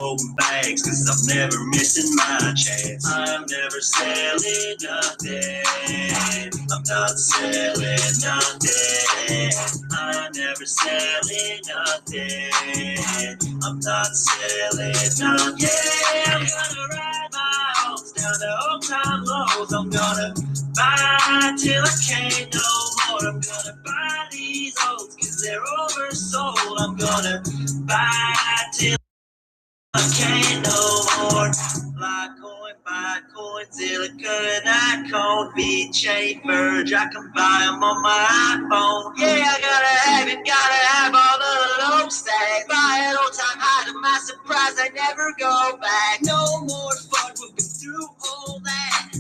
open bags, cause I'm never missing my chance. I'm never selling nothing. I'm not selling nothing. I'm never selling nothing. I'm not selling nothing. Yeah, I'm gonna ride my horse down the old time lows. I'm gonna buy till I can't no more. I'm gonna buy these oats cause they're oversold. I'm gonna buy till I can't no more. Buy coin, silicon, icon, beat chain, verge. I can buy them on my iPhone. Yeah, I gotta have all the low stack. Buy it all time high to my surprise. I never go back. No more fun, we've been through all that.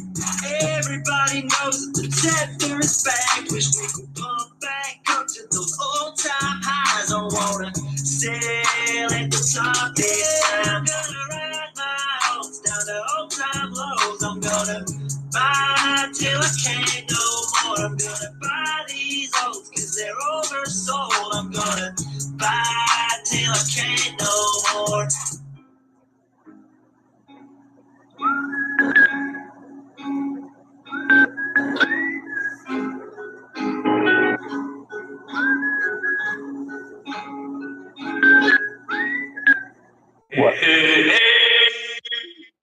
Everybody knows that the tether is back. Wish we could pump back up to those all time highs. I wanna sail at the top this time. I'm gonna ride my horse down the old time lows. I'm gonna buy till I can't no more. I'm gonna buy these oats cause they're oversold. I'm gonna buy till I can't no more.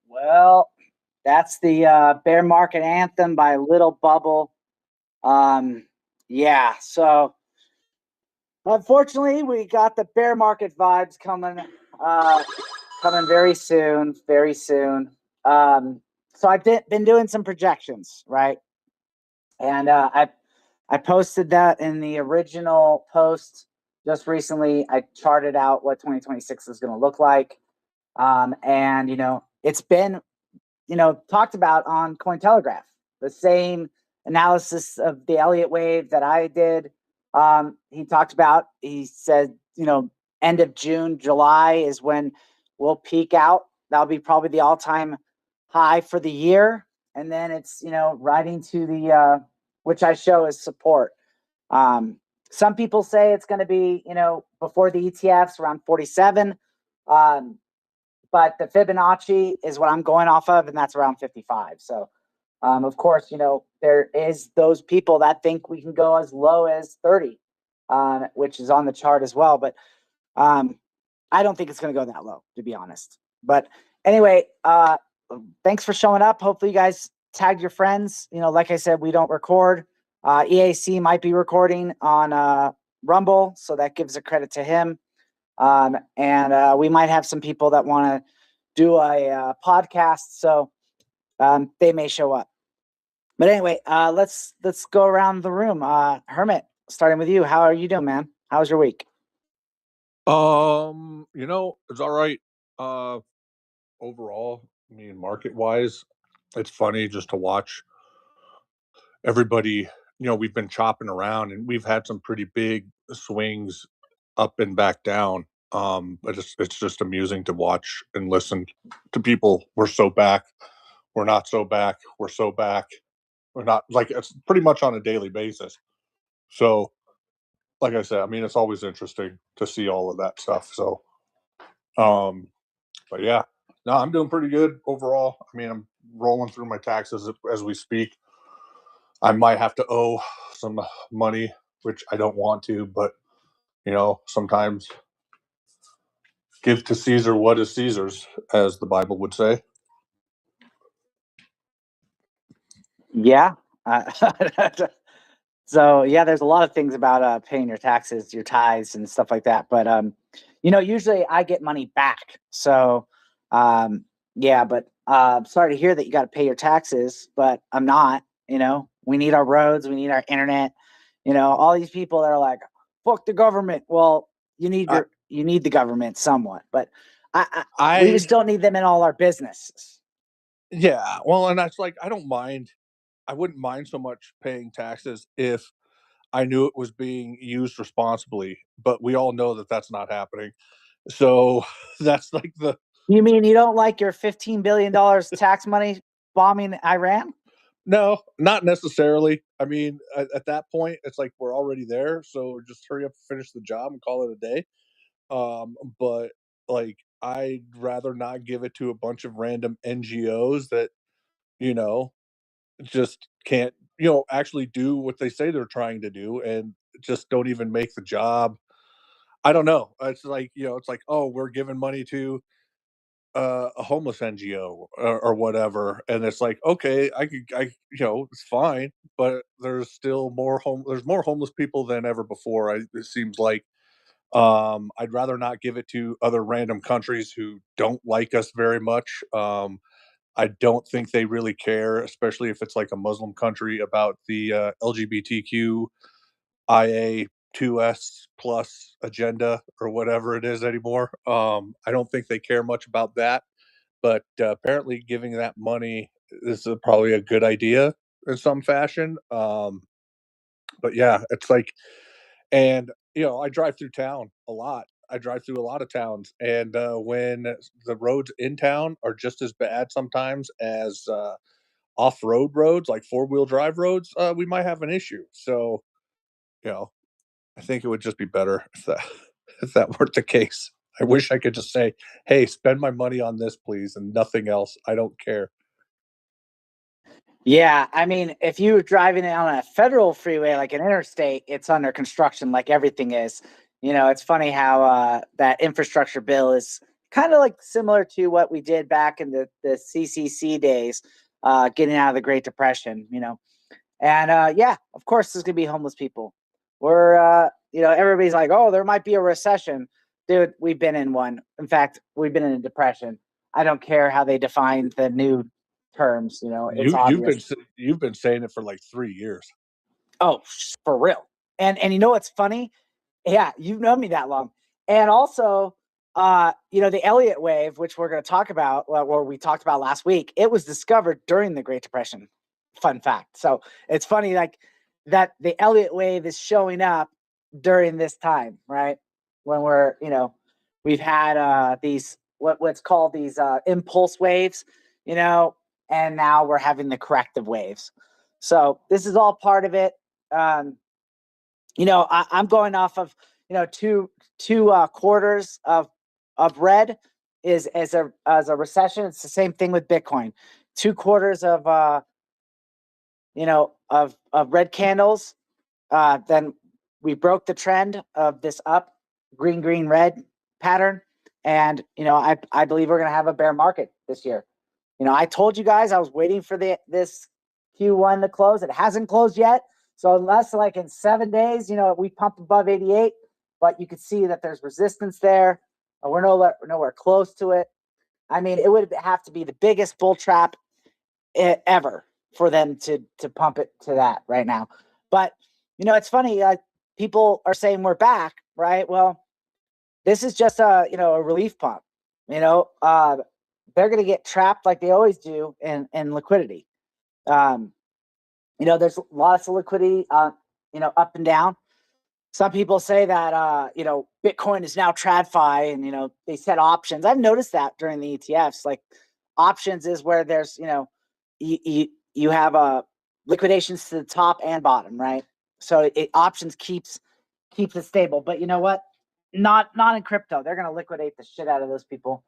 Well, that's the bear market anthem by Little Bubble. Yeah, so unfortunately, we got the bear market vibes coming very soon, very soon. So I've been doing some projections, right? And I posted that in the original post just recently. I charted out what 2026 is going to look like. And, it's been, talked about on Cointelegraph, the same analysis of the Elliott Wave that I did. He said, end of June, July is when we'll peak out. That'll be probably the all-time high for the year. And then it's, riding to the, which I show as support. Some people say it's going to be, before the ETFs around 47. But the Fibonacci is what I'm going off of, and that's around 55. So, of course, there is those people that think we can go as low as 30, which is on the chart as well. But I don't think it's going to go that low, to be honest. But anyway, thanks for showing up. Hopefully you guys tagged your friends. Like I said, we don't record. EAC might be recording on Rumble, so that gives a credit to him. And we might have some people that want to do a podcast, so they may show up. But anyway, let's go around the room. Hermit, starting with you. How are you doing, man? How's your week? It's all right. Overall, I mean, market wise, it's funny just to watch everybody. We've been chopping around and we've had some pretty big swings up and back down. But it's just amusing to watch and listen to people. We're so back. We're not so back. We're so back. We're not, like, it's pretty much on a daily basis. So, like I said, I mean, it's always interesting to see all of that stuff. So, but yeah, no, I'm doing pretty good overall. I mean, I'm rolling through my taxes as we speak. I might have to owe some money, which I don't want to, but sometimes give to Caesar what is Caesar's, as the Bible would say. Yeah. So yeah, there's a lot of things about paying your taxes, your tithes, and stuff like that. But usually I get money back. So yeah, but sorry to hear that you got to pay your taxes, but I'm not. We need our roads, we need our internet. All these people that are like, "Fuck the government." Well, you need the government somewhat, but we just don't need them in all our businesses. Yeah, well, and that's like, I don't mind. I wouldn't mind so much paying taxes if I knew it was being used responsibly, but we all know that that's not happening. So that's like the. You mean you don't like your $15 billion tax money bombing Iran? No, not necessarily. I mean, at that point, it's like we're already there, so just hurry up, finish the job, and call it a day. But like, I'd rather not give it to a bunch of random NGOs that, you know, just can't, actually do what they say they're trying to do and just don't even make the job. I don't know. It's like, it's like, oh, we're giving money to a homeless NGO or whatever, and it's like, okay, it's fine, but there's still there's more homeless people than ever before. It seems like I'd rather not give it to other random countries who don't like us very much. I don't think they really care, especially if it's like a Muslim country, about the LGBTQ IA2S plus agenda or whatever it is anymore. I don't think they care much about that, but apparently giving that money is probably a good idea in some fashion. But yeah, it's like, and I drive through town a lot. I drive through a lot of towns, and when the roads in town are just as bad sometimes as off-road roads, like four-wheel drive roads, we might have an issue. So, you know, I think it would just be better if that if that weren't the case. I wish I could just say, "Hey, spend my money on this, please, and nothing else. I don't care." Yeah, I mean, if you're driving on a federal freeway like an interstate, it's under construction like everything is. It's funny how that infrastructure bill is kind of like similar to what we did back in the CCC days, getting out of the Great Depression, And yeah, of course, there's going to be homeless people. Everybody's like, oh, there might be a recession. Dude, we've been in one. In fact, we've been in a depression. I don't care how they define the new terms. It's obvious. You've been saying it for like 3 years. Oh, for real. And you know what's funny? Yeah, you've known me that long. And also, the Elliott Wave, which we're going to talk about, or we talked about last week, it was discovered during the Great Depression. Fun fact. So it's funny, like that the Elliott Wave is showing up during this time, right? When we've had these what's called these impulse waves, and now we're having the corrective waves. So this is all part of it. I'm going off of two quarters of red is as a recession. It's the same thing with Bitcoin. 2 quarters of of red candles. Then we broke the trend of this up green red pattern, and I believe we're going to have a bear market this year. I told you guys I was waiting for this Q1 to close. It hasn't closed yet. So unless like in 7 days, we pump above 88, but you can see that there's resistance there. We're nowhere close to it. I mean, it would have to be the biggest bull trap ever for them to pump it to that right now. But it's funny. People are saying we're back, right? Well, this is just a relief pump. They're going to get trapped like they always do in liquidity. There's lots of liquidity, up and down. Some people say that, Bitcoin is now TradFi and, they set options. I've noticed that during the ETFs, like options is where there's, you have liquidations to the top and bottom, right? So options keeps it stable. But you know what? Not in crypto. They're going to liquidate the shit out of those people.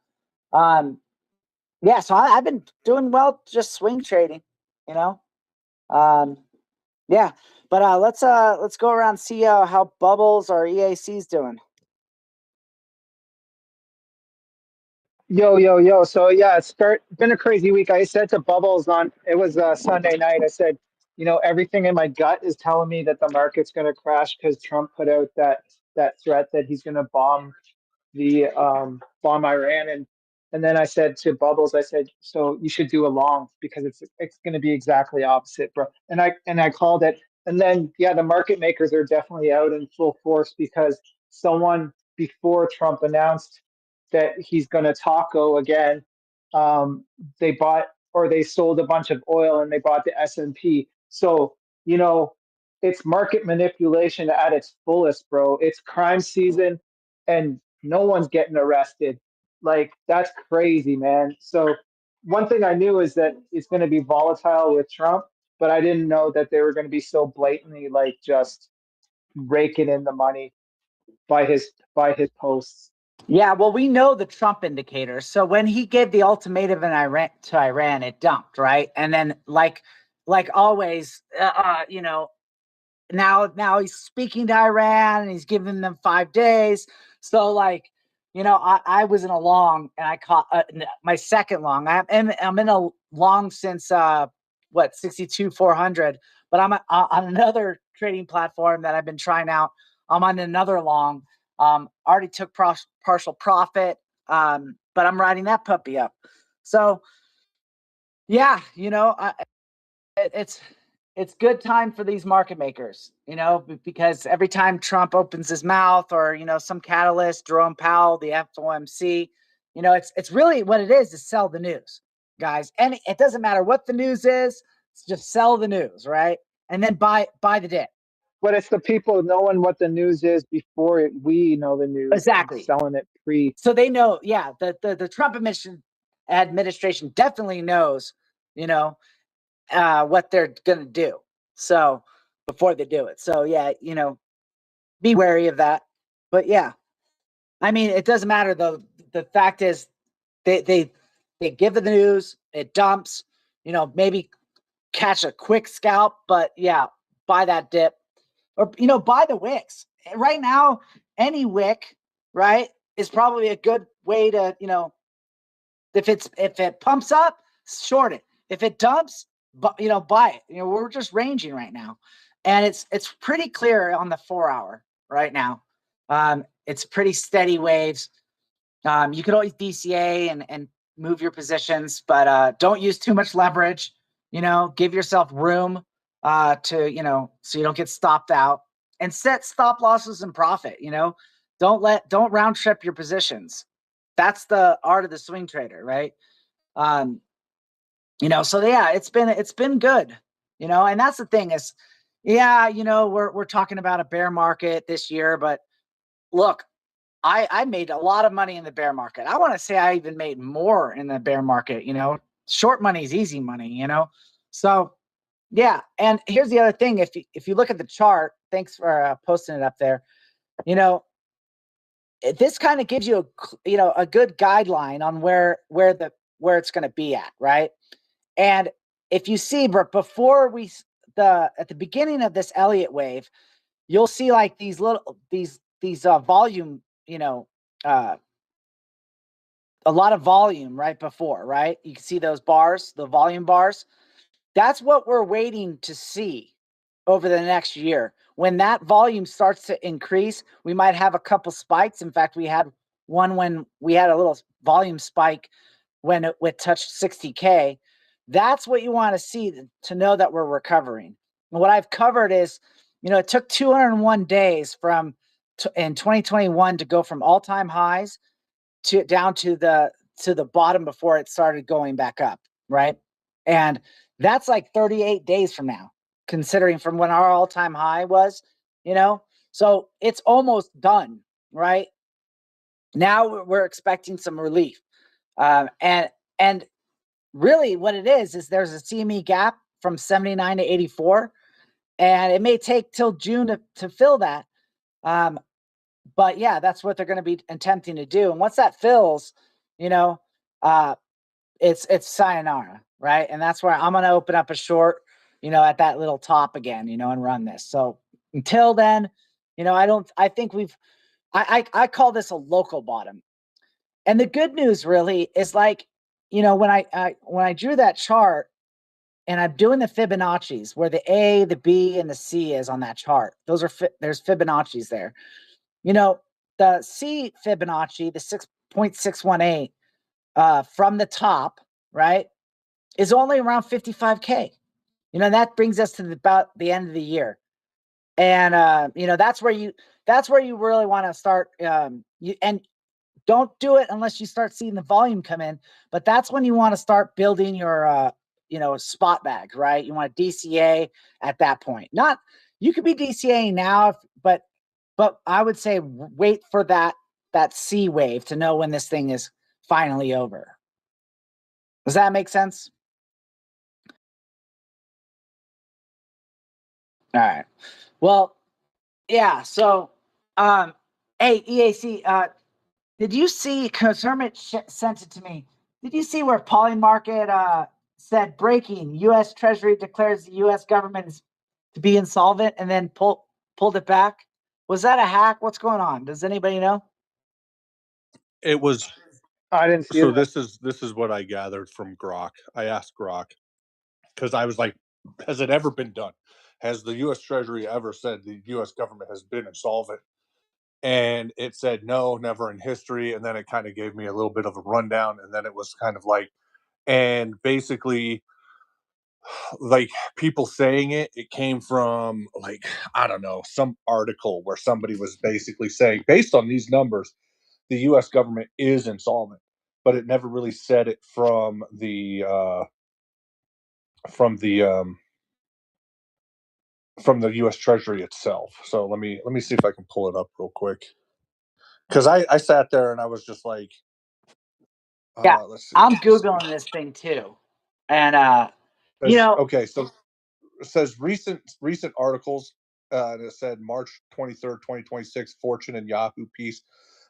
Yeah, so I've been doing well, just swing trading, Yeah, but let's go around and see how Bubbles or EAC's doing. Yo. So yeah, it's been a crazy week. I said to Bubbles it was Sunday night. I said, everything in my gut is telling me that the market's going to crash because Trump put out that threat that he's going to bomb bomb Iran, and then I said to Bubbles, I said, so you should do a long because it's going to be exactly opposite, bro. And I called it, and then yeah, the market makers are definitely out in full force because someone before Trump announced that he's going to taco again. They bought or they sold a bunch of oil and they bought the S&P. So it's market manipulation at its fullest, bro. It's crime season and no one's getting arrested. Like, that's crazy, man. So one thing I knew is that it's going to be volatile with Trump, but I didn't know that they were going to be so blatantly like just raking in the money by his posts. Yeah, well, we know the Trump indicators. So when he gave the ultimatum in Iran, it dumped, right? And then, like always, now he's speaking to Iran and he's giving them 5 days. So I was in a long and I caught my second long. I'm in a long since 62 400, but I'm on another trading platform that I've been trying out. I'm on another long. Already took partial profit, but I'm riding that puppy up. So yeah, it's good time for these market makers, because every time Trump opens his mouth or, some catalyst, Jerome Powell, the FOMC, it's really what it is sell the news, guys. And it doesn't matter what the news is, it's just sell the news, right? And then buy the dip. But it's the people knowing what the news is before we know the news. Exactly. And selling it pre. So they know, yeah, the Trump administration definitely knows, what they're going to do. So before they do it. So yeah, be wary of that. But yeah, I mean, it doesn't matter though. The fact is they give the news, it dumps, maybe catch a quick scalp, but yeah, buy that dip or, buy the wicks right now. Any wick, right, is probably a good way to, if it pumps up, short it. If it dumps, buy it. We're just ranging right now, and it's pretty clear on the 4 hour right now. It's pretty steady waves. You could always DCA and move your positions, but don't use too much leverage. Give yourself room to so you don't get stopped out, and set stop losses and profit. Don't round trip your positions. That's the art of the swing trader, right? So yeah, it's been good, and that's the thing is, yeah, we're talking about a bear market this year, but look, I made a lot of money in the bear market. I want to say I even made more in the bear market. Short money is easy money. So yeah, and here's the other thing: if you look at the chart, thanks for posting it up there. This kind of gives you a good guideline on where it's going to be at, right? And if you see, but before at the beginning of this Elliott wave, you'll see like these volume, a lot of volume right before, right? You can see those bars, the volume bars. That's what we're waiting to see over the next year. When that volume starts to increase, we might have a couple spikes. In fact, we had one when we had a little volume spike when it touched 60K. That's what you want to see to know that we're recovering. And what I've covered is, it took 201 days in 2021 to go from all-time highs down to the bottom before it started going back up, right? And that's like 38 days from now, considering from when our all-time high was, so it's almost done, right? Now we're expecting some relief. And really what it is there's a CME gap from 79 to 84, and it may take till June to fill that. But yeah, that's what they're going to be attempting to do. And once that fills, it's sayonara, right? And that's where I'm going to open up a short, at that little top again, and run this. So until then, I call this a local bottom. And the good news really is when I drew that chart and I'm doing the Fibonacci's where the A, the B, and the C is on that chart. There's Fibonacci's there. The C Fibonacci, the 6.618 from the top, right, is only around 55K. That brings us to about the end of the year. And that's where you really want to start. And don't do it unless you start seeing the volume come in. But that's when you want to start building your spot bags, right? You want to DCA at that point. You could be DCAing now, but I would say wait for that C wave to know when this thing is finally over. Does that make sense? All right. Well, yeah. So, hey, EAC, Did you see, because Hermit sent it to me, did you see where Polymarket said breaking, U.S. Treasury declares the U.S. government is to be insolvent and then pulled it back? Was that a hack? What's going on? Does anybody know? It was. I didn't see So that. this is what I gathered from Grok. I asked Grok because I was like, has it ever been done? Has the U.S. Treasury ever said the U.S. government has been insolvent? And it said no, never in history. And then it kind of gave me a little bit of a rundown, and then it was kind of like, and basically, like people saying it came from, like, I don't know, some article where somebody was basically saying, based on these numbers, the U.S. government is insolvent, but it never really said it from the from the U.S. Treasury itself. So let me see if I can pull it up real quick, because I sat there and I was just like, Yeah, let's see. I'm Googling this thing too. And, you know, Okay, so it says recent articles. And it said March 23rd, 2026, Fortune and Yahoo piece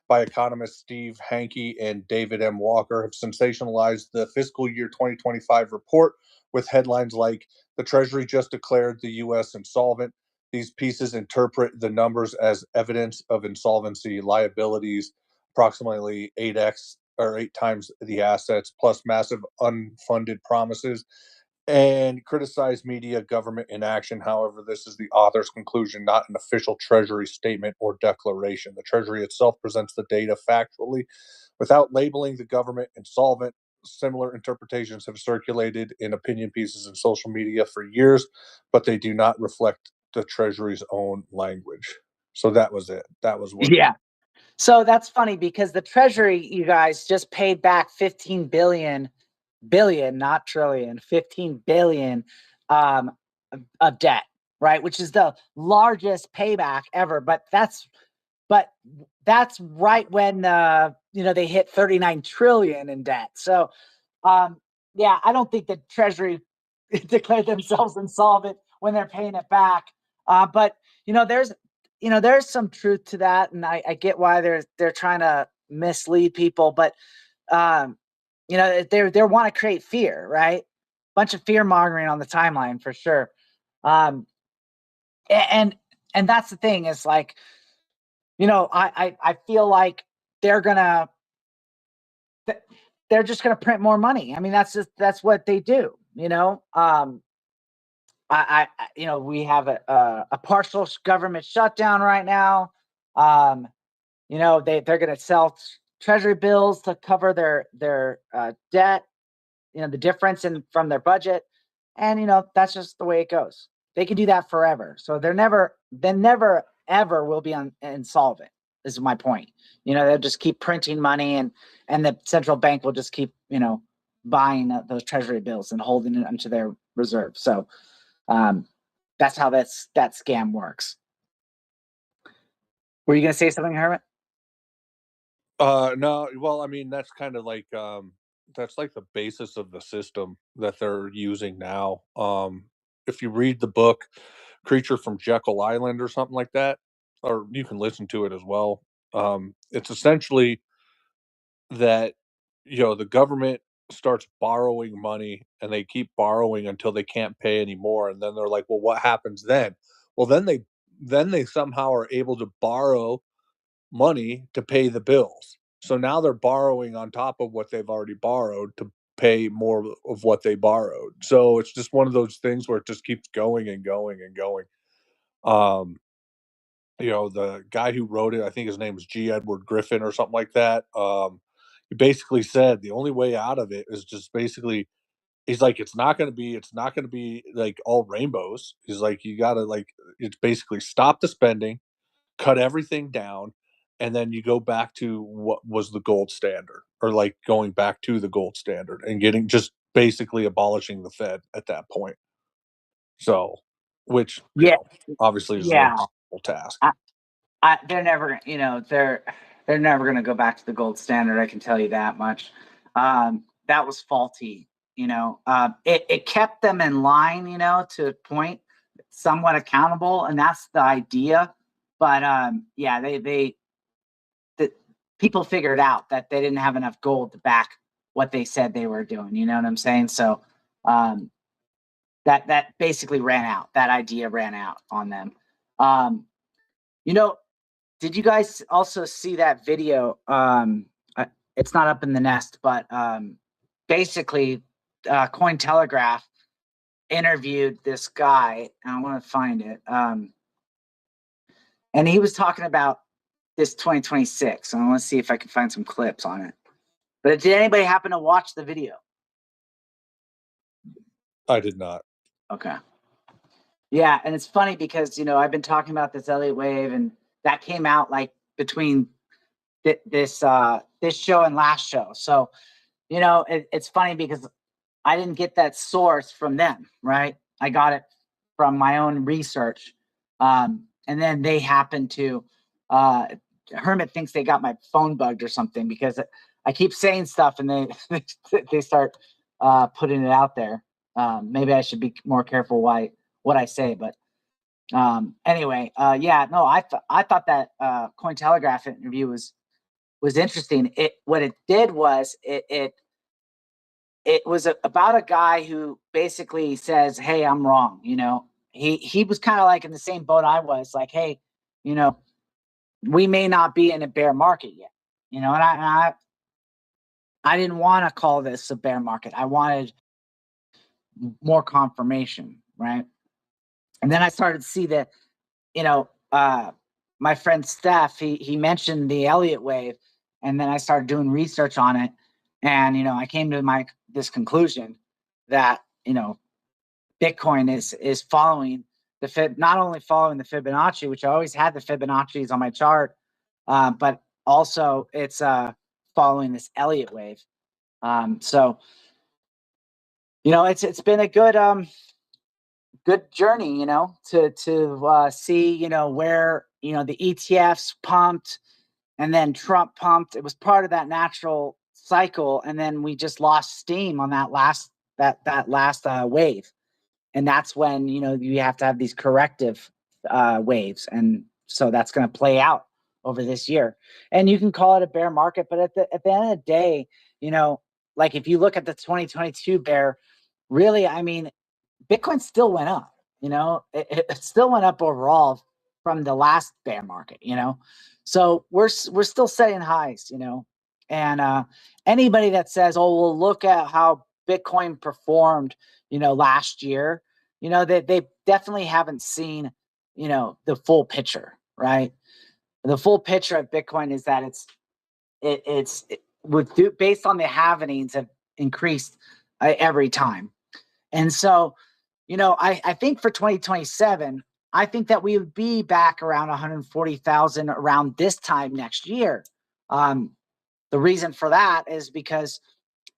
by economists Steve Hanke and David M. Walker have sensationalized the fiscal year 2025 report with headlines like "The Treasury just declared the U.S. insolvent." These pieces interpret the numbers as evidence of insolvency liabilities, approximately 8x or 8 times the assets, plus massive unfunded promises, and criticize media government inaction. However, this is the author's conclusion, not an official Treasury statement or declaration. The Treasury itself presents the data factually without labeling the government insolvent. Similar interpretations have circulated in opinion pieces in social media for years, but they do not reflect the Treasury's own language. So that was it. That was what. yeah. So that's funny because the Treasury, you guys, just paid back 15 billion, not trillion, 15 billion of debt, right? Which is the largest payback ever. But that's right when they hit 39 trillion in debt. So yeah, I don't think the Treasury declared themselves insolvent when they're paying it back. But there's some truth to that, and I get why they're trying to mislead people, but um, they want to create fear, right? Bunch of fear mongering on the timeline for sure. Um, and that's the thing is like, I feel like they're gonna they're just gonna print more money. I mean, that's what they do. We have a partial government shutdown right now. They're going to sell treasury bills to cover their debt. The difference from their budget, and that's just the way it goes. They can do that forever, so they never ever will be insolvent. Is my point. They'll just keep printing money, and the central bank will just keep buying those treasury bills and holding it into their reserve. So that's how that scam works. Were you going to say something, Hermit? No, well, I mean, that's kind of like that's like the basis of the system that they're using now. If you read the book Creature from Jekyll Island or something like that, or you can listen to it as well. It's essentially that the government starts borrowing money, and they keep borrowing until they can't pay anymore, and then they're like, well, what happens then? Well, then they somehow are able to borrow money to pay the bills. So now they're borrowing on top of what they've already borrowed to pay more of what they borrowed. So it's just one of those things where it just keeps going and going and going. Um, the guy who wrote it, I think his name is G. Edward Griffin or something like that. He basically said the only way out of it is just basically, he's like, it's not going to be like all rainbows. He's like, you got to, like, it's basically stop the spending, cut everything down, and then you go back to what was the gold standard, or like going back to the gold standard and getting, just basically abolishing the Fed at that point. So, which, Yeah, obviously is an yeah. impossible task. They're never, they're never going to go back to the gold standard. I can tell you that much. That was faulty. It kept them in line, to a point, somewhat accountable, and that's the idea. But yeah, people figured out that they didn't have enough gold to back what they said they were doing. You know what I'm saying? So that basically ran out. That idea ran out on them. You know, did you guys also see that video? It's not up in the nest, but basically, Cointelegraph interviewed this guy, and I want to find it. And he was talking about this 2026. And I want to see if I can find some clips on it. But did anybody happen to watch the video? I did not. Okay. Yeah, and it's funny because, you know, I've been talking about this Elliott Wave, and that came out like between this show and last show. So, you know, it's funny because I didn't get that source from them, right? I got it from my own research. And then they happen to, Hermit thinks they got my phone bugged or something because I keep saying stuff and they start putting it out there. Maybe I should be more careful what I say, but anyway, yeah, no, I thought that Cointelegraph interview was interesting. What it did was it was about a guy who basically says, "Hey, I'm wrong." You know, he was kind of like in the same boat I was, like, "Hey, you know, we may not be in a bear market yet." You know, and I didn't want to call this a bear market. I wanted more confirmation, right? And then I started to see that, you know, my friend Steph, he mentioned the Elliott Wave, and then I started doing research on it, and you know, I came to this conclusion that, you know, Bitcoin is following not only following the Fibonacci, which I always had the Fibonacci's on my chart, but also it's following this Elliott Wave. So, you know, it's been a good journey, you know, to see, you know, where, you know, the ETFs pumped and then Trump pumped. It was part of that natural cycle, and then we just lost steam on that last wave, and that's when, you know, you have to have these corrective waves, and so that's going to play out over this year. And you can call it a bear market, but at the end of the day, you know, like if you look at the 2022 bear, really, I mean, Bitcoin still went up, you know, it still went up overall from the last bear market, you know, so we're still setting highs, you know, and anybody that says, "Oh, well, look at how Bitcoin performed, you know, last year," you know, they definitely haven't seen, you know, the full picture, right? The full picture of Bitcoin is that it's based on the halvenings have increased every time, and so, you know, I think for 2027, I think that we would be back around 140,000 around this time next year. The reason for that is because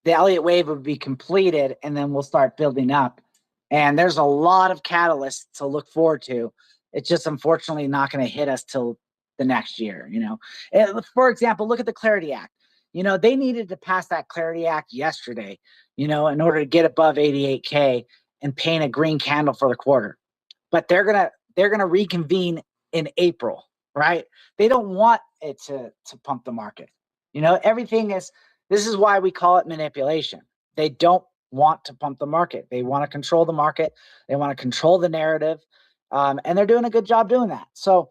the Elliott Wave would be completed, and then we'll start building up. And there's a lot of catalysts to look forward to. It's just unfortunately not going to hit us till the next year, you know. And for example, look at the Clarity Act. You know, they needed to pass that Clarity Act yesterday, you know, in order to get above 88K and paint a green candle for the quarter. But they're gonna reconvene in April, right? They don't want it to pump the market. You know, this is why we call it manipulation. They don't want to pump the market. They want to control the market. They want to control the narrative, and they're doing a good job doing that. So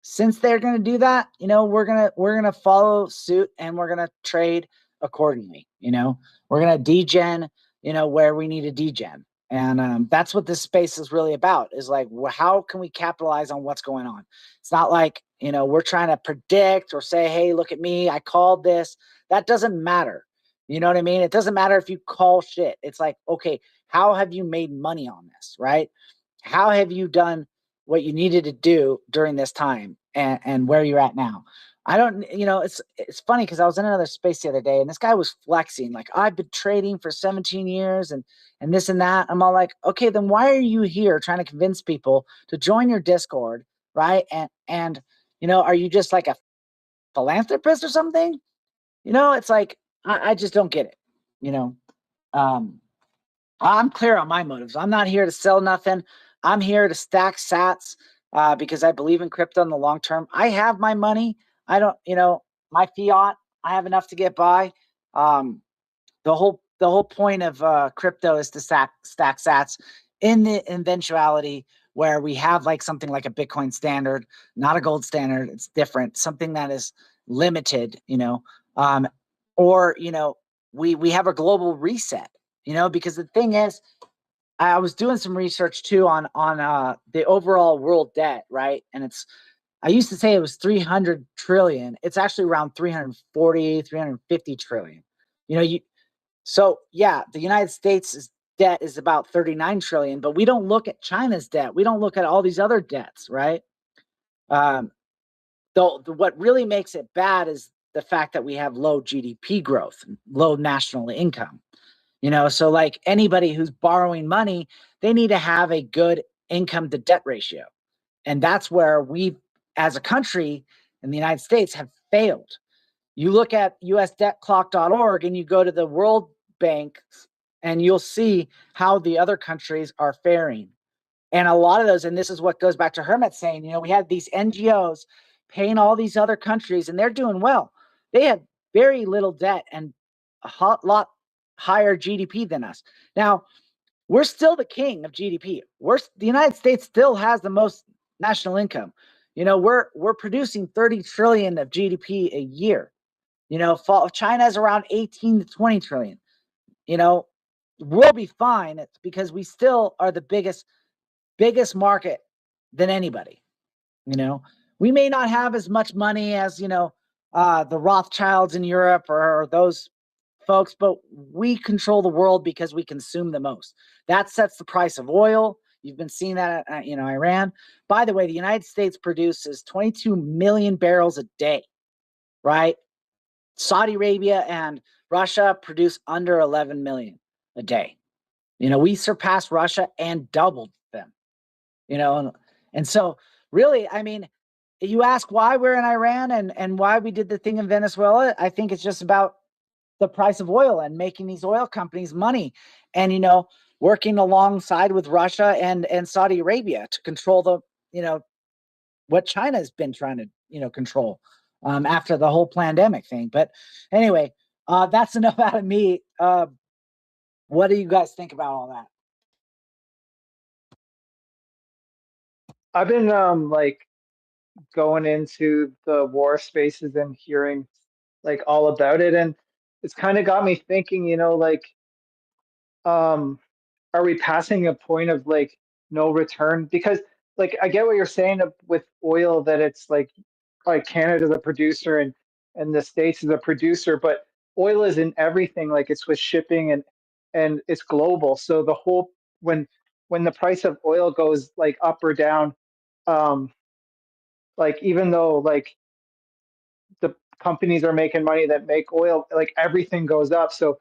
since they're going to do that, you know, we're gonna follow suit, and we're gonna trade accordingly. You know, we're gonna degen, you know, where we need to degen, and that's what this space is really about. Is like, how can we capitalize on what's going on? It's not like, you know, we're trying to predict or say, "Hey, look at me, I called this." That doesn't matter. You know what I mean? It doesn't matter if you call shit. It's like, okay, how have you made money on this, right? How have you done what you needed to do during this time, and where you're at now? I don't, you know, it's funny because I was in another space the other day, and this guy was flexing like, "I've been trading for 17 years and this and that." I'm all like, okay, then why are you here trying to convince people to join your Discord, right? And you know, are you just like a philanthropist or something? You know, it's like, I just don't get it. You know, I'm clear on my motives. I'm not here to sell nothing. I'm here to stack sats because I believe in crypto in the long term. I have my money. I don't, you know, my fiat, I have enough to get by. The whole point of crypto is to stack sats in the eventuality where we have like something like a Bitcoin standard, not a gold standard. It's different, something that is limited, or we have a global reset, because the thing is, I was doing some research too on the overall world debt, right? And I used to say it was 300 trillion. It's actually around 340, 350 trillion. So yeah, the United States' debt is about 39 trillion, but we don't look at China's debt. We don't look at all these other debts, right? Though what really makes it bad is the fact that we have low GDP growth, low national income. So like anybody who's borrowing money, they need to have a good income to debt ratio. And that's where we, as a country in the United States, have failed. You look at usdebtclock.org and you go to the World Bank and you'll see how the other countries are faring. And a lot of those, and this is what goes back to Hermit saying, we have these NGOs paying all these other countries and they're doing well. They have very little debt and a lot higher GDP than us. Now, we're still the king of GDP. The United States still has the most national income. We're producing 30 trillion of GDP a year. China is around 18 to 20 trillion. We'll be fine. It's because we still are the biggest market than anybody. We may not have as much money as, the Rothschilds in Europe or those folks, but we control the world because we consume the most. That sets the price of oil. You've been seeing that at, Iran. By the way, the United States produces 22 million barrels a day, right? Saudi Arabia and Russia produce under 11 million a day. We surpassed Russia and doubled them, and so really, you ask why we're in Iran and why we did the thing in Venezuela. I think it's just about the price of oil and making these oil companies money and, working alongside with Russia and Saudi Arabia to control the, what China has been trying to, control after the whole pandemic thing. But anyway, that's enough out of me. What do you guys think about all that? I've been like going into the war spaces and hearing like all about it, and it's kind of got me thinking, like are we passing a point of like no return? Because like I get what you're saying with oil, that it's like Canada's a producer and the States is a producer, but oil is in everything. Like it's with shipping and it's global. So the whole when the price of oil goes like up or down, um, like even though like the companies are making money that make oil, like everything goes up. So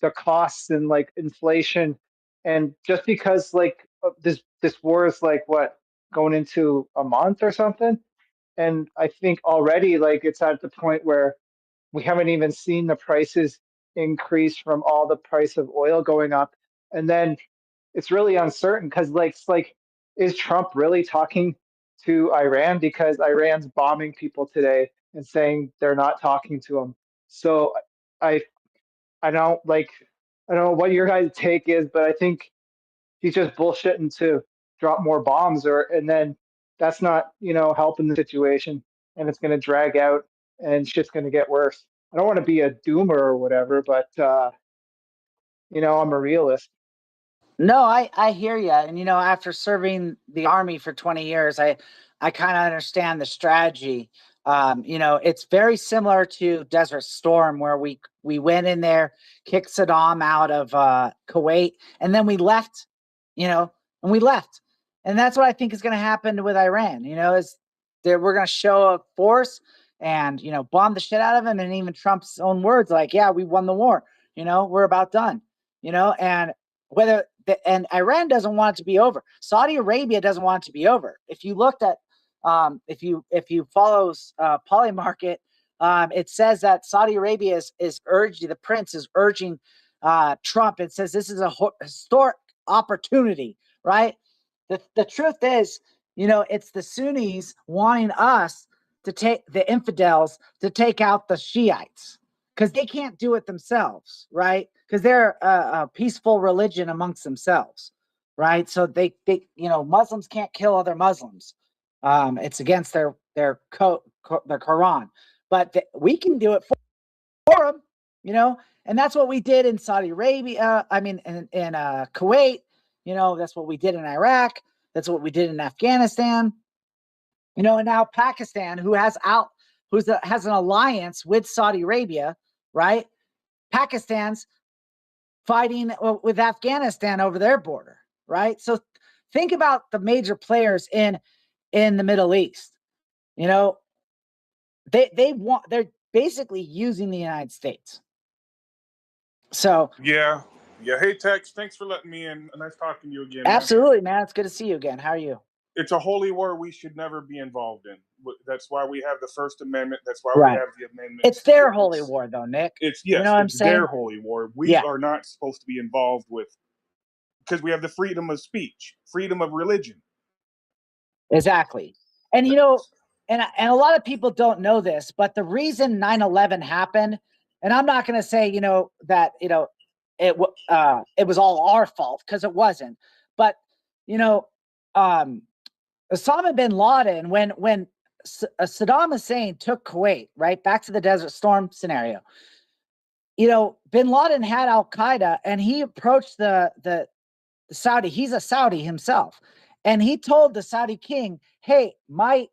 the costs and like inflation, and just because like this war is like what, going into a month or something, and I think already like it's at the point where we haven't even seen the prices increase from all the price of oil going up, and then it's really uncertain because like it's like, is Trump really talking to Iran, because Iran's bombing people today and saying they're not talking to him. So I I don't like, I don't know what your guys' take is, but I think he's just bullshitting to drop more bombs, or and then that's not, helping the situation, and it's going to drag out and shit's going to get worse. I don't want to be a doomer or whatever, but I'm a realist. No, I hear you. And, after serving the Army for 20 years, I kind of understand the strategy. It's very similar to Desert Storm, where we went in there, kicked Saddam out of Kuwait, and then we left, and we left. And that's what I think is going to happen with Iran, is that we're going to show a force and, bomb the shit out of them. And even Trump's own words, like, yeah, we won the war, we're about done, and and Iran doesn't want it to be over. Saudi Arabia doesn't want it to be over. If you looked at, if you follow Polymarket, it says that Saudi Arabia is urging, the prince is urging Trump. It says this is a historic opportunity, right? The truth is, it's the Sunnis wanting us to take the infidels to take out the Shiites because they can't do it themselves, right? Because they're a peaceful religion amongst themselves, right? So they Muslims can't kill other Muslims. It's against their Quran, but we can do it for them, and that's what we did in Saudi Arabia. I mean, in Kuwait, that's what we did in Iraq. That's what we did in Afghanistan. And now Pakistan, who has an alliance with Saudi Arabia, right? Pakistan's fighting with Afghanistan over their border, right? So think about the major players in the Middle East. They're basically using the United States. So yeah. Hey, Tex, thanks for letting me in. Nice talking to you again. Absolutely, man. It's good to see you again. How are you? It's a holy war we should never be involved in. That's why we have the First Amendment. That's why Right. we have the amendments. It's their holy war, though, Nick. It's it's their holy war. We are not supposed to be involved with, because we have the freedom of speech, freedom of religion. Exactly. And and a lot of people don't know this, but the reason 9/11 happened, and I'm not going to say that it was all our fault, because it wasn't. But Osama bin Laden, when Saddam Hussein took Kuwait, right, back to the Desert Storm scenario, bin Laden had Al Qaeda, and he approached the Saudi. He's a Saudi himself, and he told the Saudi king, "Hey, my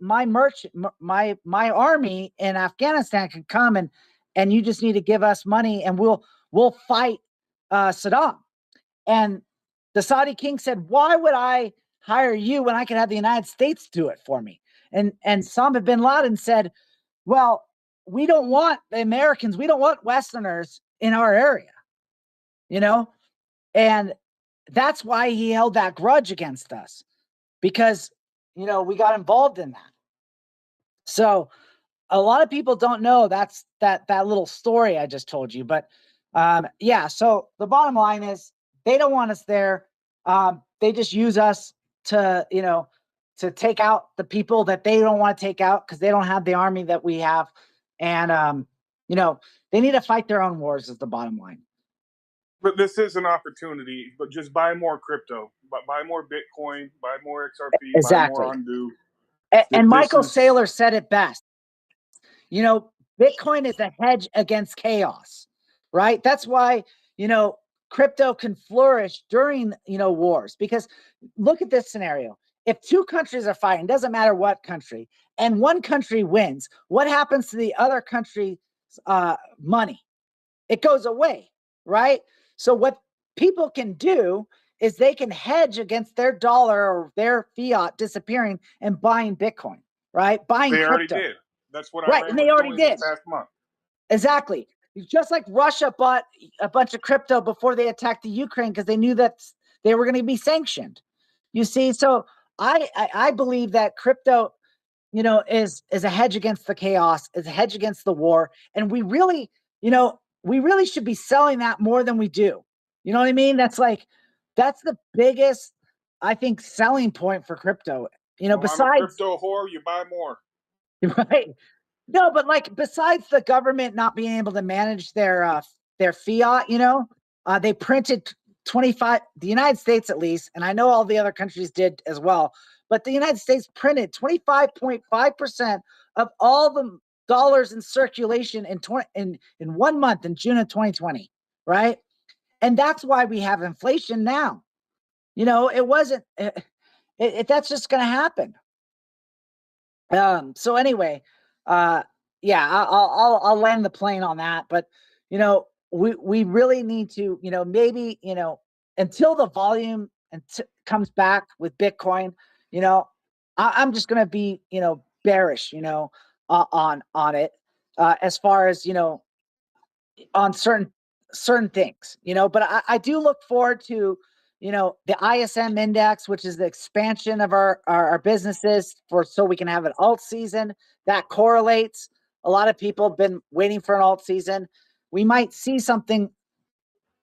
army in Afghanistan can come, and you just need to give us money, and we'll fight Saddam." And the Saudi king said, "Why would I hire you when I can have the United States do it for me?" And Osama bin Laden said, "Well, we don't want the Americans. We don't want Westerners in our area, and that's why he held that grudge against us, because we got involved in that." So a lot of people don't know that little story I just told you, but so the bottom line is they don't want us there. They just use us to take out the people that they don't want to take out, because they don't have the army that we have. And they need to fight their own wars, is the bottom line. But this is an opportunity. But just buy more crypto, buy more Bitcoin, buy more XRP, Exactly. buy more Undo. And Michael Saylor said it best. Bitcoin is a hedge against chaos, right? That's why crypto can flourish during wars, because look at this scenario. If two countries are fighting, doesn't matter what country, and one country wins, what happens to the other country's money? It goes away, right? So what people can do is they can hedge against their dollar or their fiat disappearing and buying Bitcoin, right? Buying crypto. They already did. That's what I read. And they already did this past month. Exactly. Just like Russia bought a bunch of crypto before they attacked the Ukraine, because they knew that they were going to be sanctioned. You see, so I believe that crypto, is a hedge against the chaos, is a hedge against the war, and we really should be selling that more than we do. You know what I mean? That's the biggest, I think, selling point for crypto. Besides, I'm a crypto whore, you buy more. Right. No, but besides the government not being able to manage their fiat, they printed 25, the United States at least, and I know all the other countries did as well, but the United States printed 25.5% of all the dollars in circulation in 1 month in June of 2020, right? And that's why we have inflation now. It wasn't that's just going to happen. So anyway, I'll land the plane on that, but we really need to, maybe, until the volume comes back with Bitcoin, I'm just going to be, bearish, on it, as far as, on certain things, but I do look forward to, the ISM index, which is the expansion of our businesses so we can have an alt season that correlates. A lot of people have been waiting for an alt season. We might see something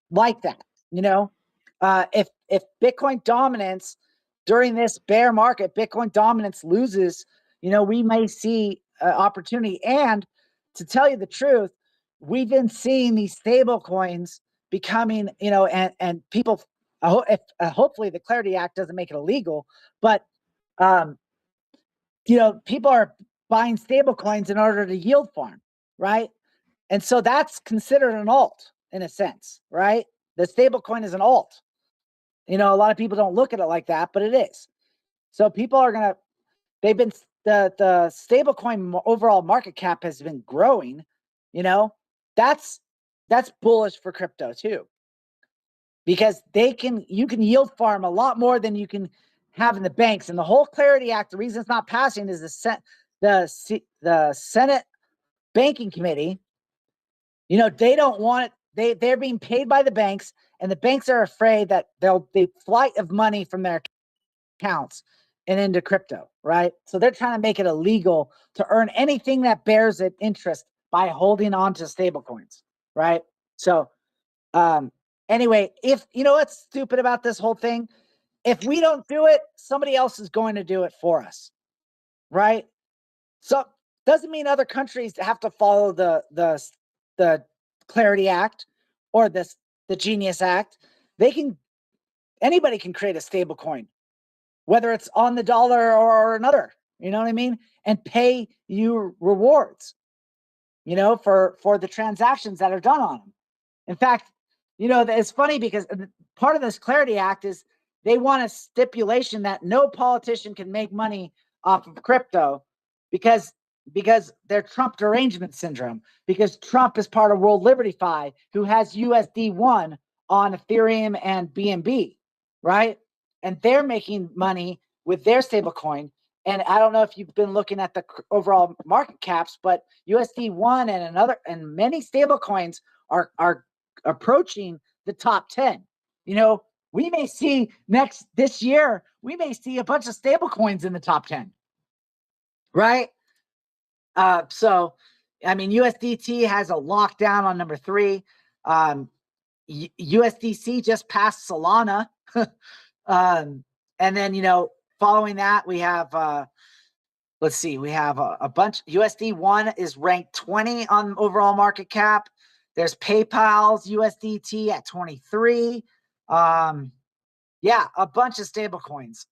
like that. If Bitcoin dominance during this bear market, Bitcoin dominance loses, we may see opportunity. And to tell you the truth, we've been seeing these stable coins becoming, and people, hopefully the Clarity Act doesn't make it illegal, but, people are buying stable coins in order to yield farm, right? And so that's considered an alt in a sense, right? The stable coin is an alt. A lot of people don't look at it like that, but it is. So people are the stable coin overall market cap has been growing, that's bullish for crypto too. Because you can yield farm a lot more than you can have in the banks. And the whole Clarity Act, the reason it's not passing is the Senate Banking Committee, they don't want it. They're being paid by the banks, and the banks are afraid that they'll be flight of money from their accounts and into crypto, right? So they're trying to make it illegal to earn anything that bears an interest by holding on to stable coins, right? So anyway, if what's stupid about this whole thing, if we don't do it, somebody else is going to do it for us, right? So doesn't mean other countries have to follow the Clarity Act or the Genius Act. Anybody can create a stable coin, whether it's on the dollar or another, you know what I mean? And pay you rewards, for the transactions that are done on them. In fact, it's funny because part of this Clarity Act is they want a stipulation that no politician can make money off of crypto because they're Trump derangement syndrome, because Trump is part of World Liberty Fi, who has USD1 on Ethereum and BNB, right? And they're making money with their stable coin. And I don't know if you've been looking at the overall market caps, but USD1 and many stable coins are approaching the top 10. We may see this year, we may see a bunch of stable coins in the top 10, right? So, USDT has a lockdown on number 3. USDC just passed Solana. And then, following that, we have, let's see, we have a bunch. USD1 is ranked 20 on overall market cap. There's PayPal's USDT at 23. Yeah, a bunch of stable coins.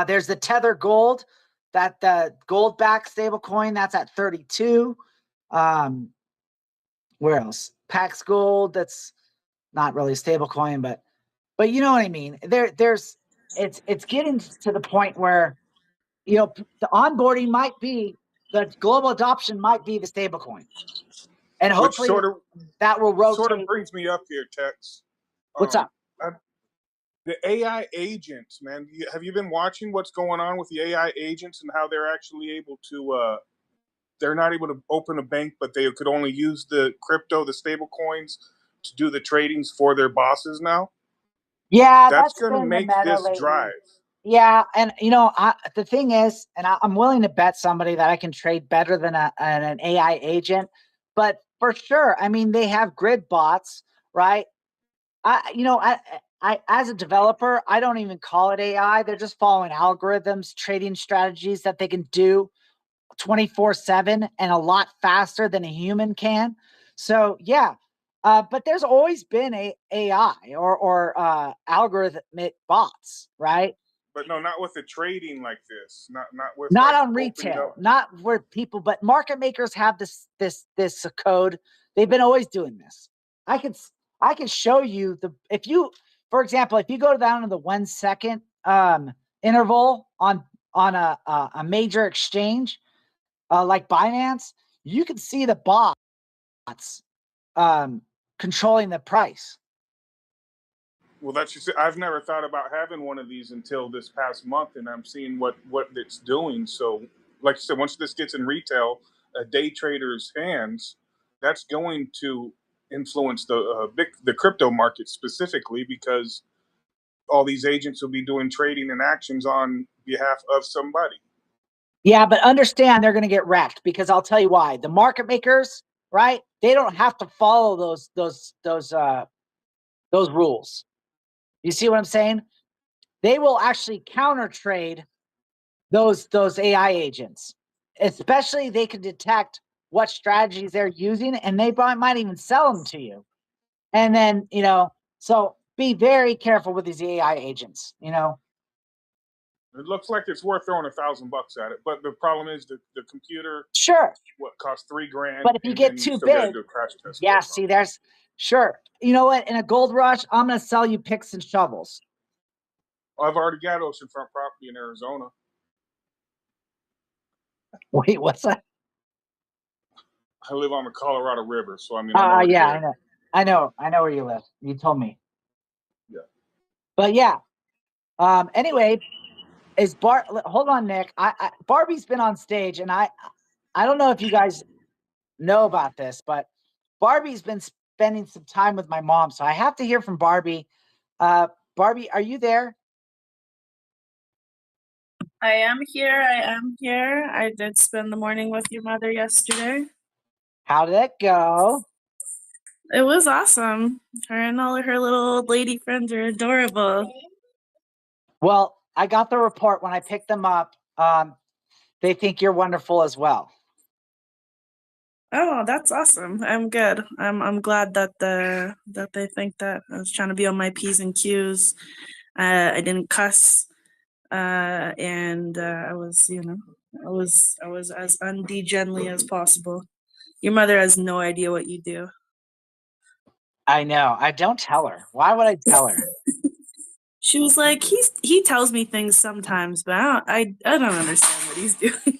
There's the Tether Gold, that the gold-backed stable coin, that's at 32. Where else? Pax Gold, that's not really a stable coin, but you know what I mean. It's getting to the point where the onboarding might be, the global adoption might be the stable coin, and hopefully that will rotate. Sort of brings me up here, Tex. What's up? The AI agents, man. Have you been watching what's going on with the AI agents and how they're actually able to? They're not able to open a bank, but they could only use the crypto, the stable coins, to do the tradings for their bosses now. Yeah, that's going to make this drive. Yeah, and the thing is, and I'm willing to bet somebody that I can trade better than an AI agent, but for sure, they have grid bots, right? I as a developer, I don't even call it AI. They're just following algorithms, trading strategies that they can do 24/7 and a lot faster than a human can. So yeah, but there's always been a AI or algorithmic bots, right? But no, not with the trading like this. Not on retail, not where people, but market makers have this code. They've been always doing this. I can show you for example, if you go down to the 1 second interval on a major exchange like Binance, you can see the bots controlling the price. Well, that's just, I've never thought about having one of these until this past month, and I'm seeing what it's doing. So, like you said, once this gets in retail, a day trader's hands, that's going to influence the crypto market specifically, because all these agents will be doing trading and actions on behalf of somebody. Yeah, but understand they're going to get wrecked, because I'll tell you why. The market makers, right? They don't have to follow those rules. You see what I'm saying? They will actually counter trade those AI agents. especially they can detect what strategies they're using, and they might even sell them to you. And then, so be very careful with these AI agents, It looks like it's worth throwing $1,000 at it, but the problem is the computer. Sure. What costs $3,000? But if you get too big, do a crash test. yeah, see, sure. You know what? In a gold rush, I'm going to sell you picks and shovels. I've already got oceanfront property in Arizona. Wait, what's that? I live on the Colorado River, so I mean. Yeah, I know where you live. You told me. Yeah. But yeah. Anyway, hold on, Nick. Barbie's been on stage, and I don't know if you guys know about this, but Barbie's been spending some time with my mom, so I have to hear from Barbie. Barbie, are you there? I am here. I did spend the morning with your mother yesterday. How did it go? It was awesome. Her and all of her little old lady friends are adorable. Well, I got the report when I picked them up. They think you're wonderful as well. Oh, that's awesome. I'm good. I'm glad that they think that. I was trying to be on my P's and Q's. I didn't cuss. And I was, I was as undegenly as possible. Your mother has no idea what you do. I know. I don't tell her. Why would I tell her? She was like, he tells me things sometimes, but I don't understand what he's doing.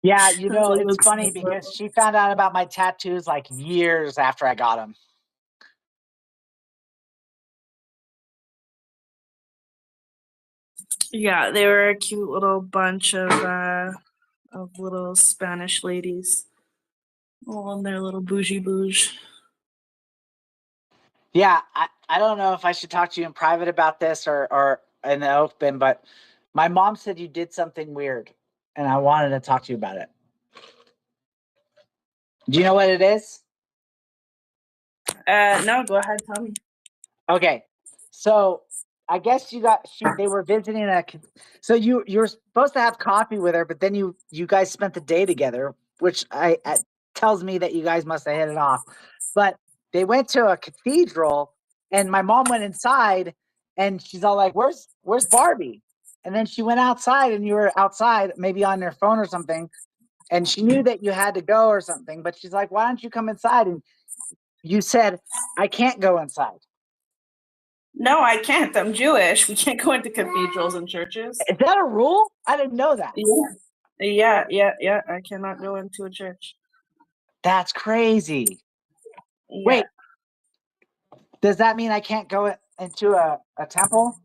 Yeah, it's funny because she found out about my tattoos like years after I got them. Yeah, they were a cute little bunch of little Spanish ladies, all in their little bougie bouge. Yeah, I don't know if I should talk to you in private about this or in the open, but my mom said you did something weird, and I wanted to talk to you about it. Do you know what it is? No, go ahead, tell me. Okay, so I guess they were visiting so you're supposed to have coffee with her, but then you guys spent the day together, which tells me that you guys must have hit it off. But they went to a cathedral, and my mom went inside, and she's all like, "Where's Barbie?" And then she went outside, and you were outside, maybe on your phone or something, and she knew that you had to go or something, but she's like, "Why don't you come inside?" And you said, "I can't go inside." No, I can't. I'm Jewish. We can't go into cathedrals and churches. Is that a rule? I didn't know that. Yeah. I cannot go into a church. That's crazy. Yeah. Wait, does that mean I can't go into a temple?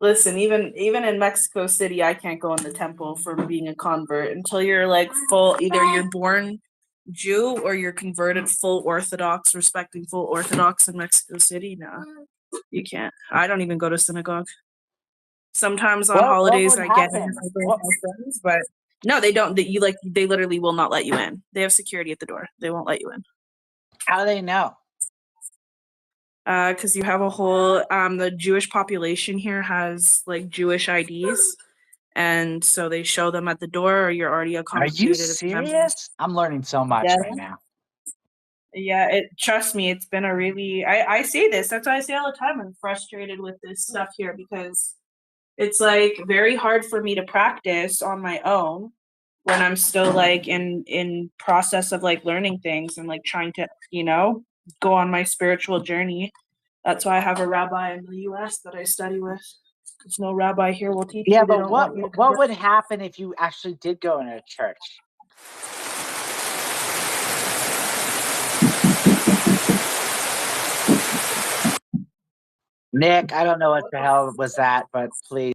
Listen, even in Mexico City, I can't go in the temple for being a convert until you're like either you're born Jew or you're converted full Orthodox, respecting full Orthodox in Mexico City. No, you can't. I don't even go to synagogue. Sometimes on holidays I get in with my friends, but no, they don't. They literally will not let you in. They have security at the door. They won't let you in. How do they know? Because you have a whole the Jewish population here has like Jewish IDs, and so they show them at the door, or you're already a confirmed. Are you serious? I'm learning so much right now. Yeah, trust me, it's been a really I say this, that's why I say all the time I'm frustrated with this stuff here, because it's like very hard for me to practice on my own when I'm still like in process of like learning things and like trying to, go on my spiritual journey. That's why I have a rabbi in the US that I study with. There's no rabbi here will teach you. Yeah, but what would happen if you actually did go into a church? Nick, I don't know what the hell was that, but please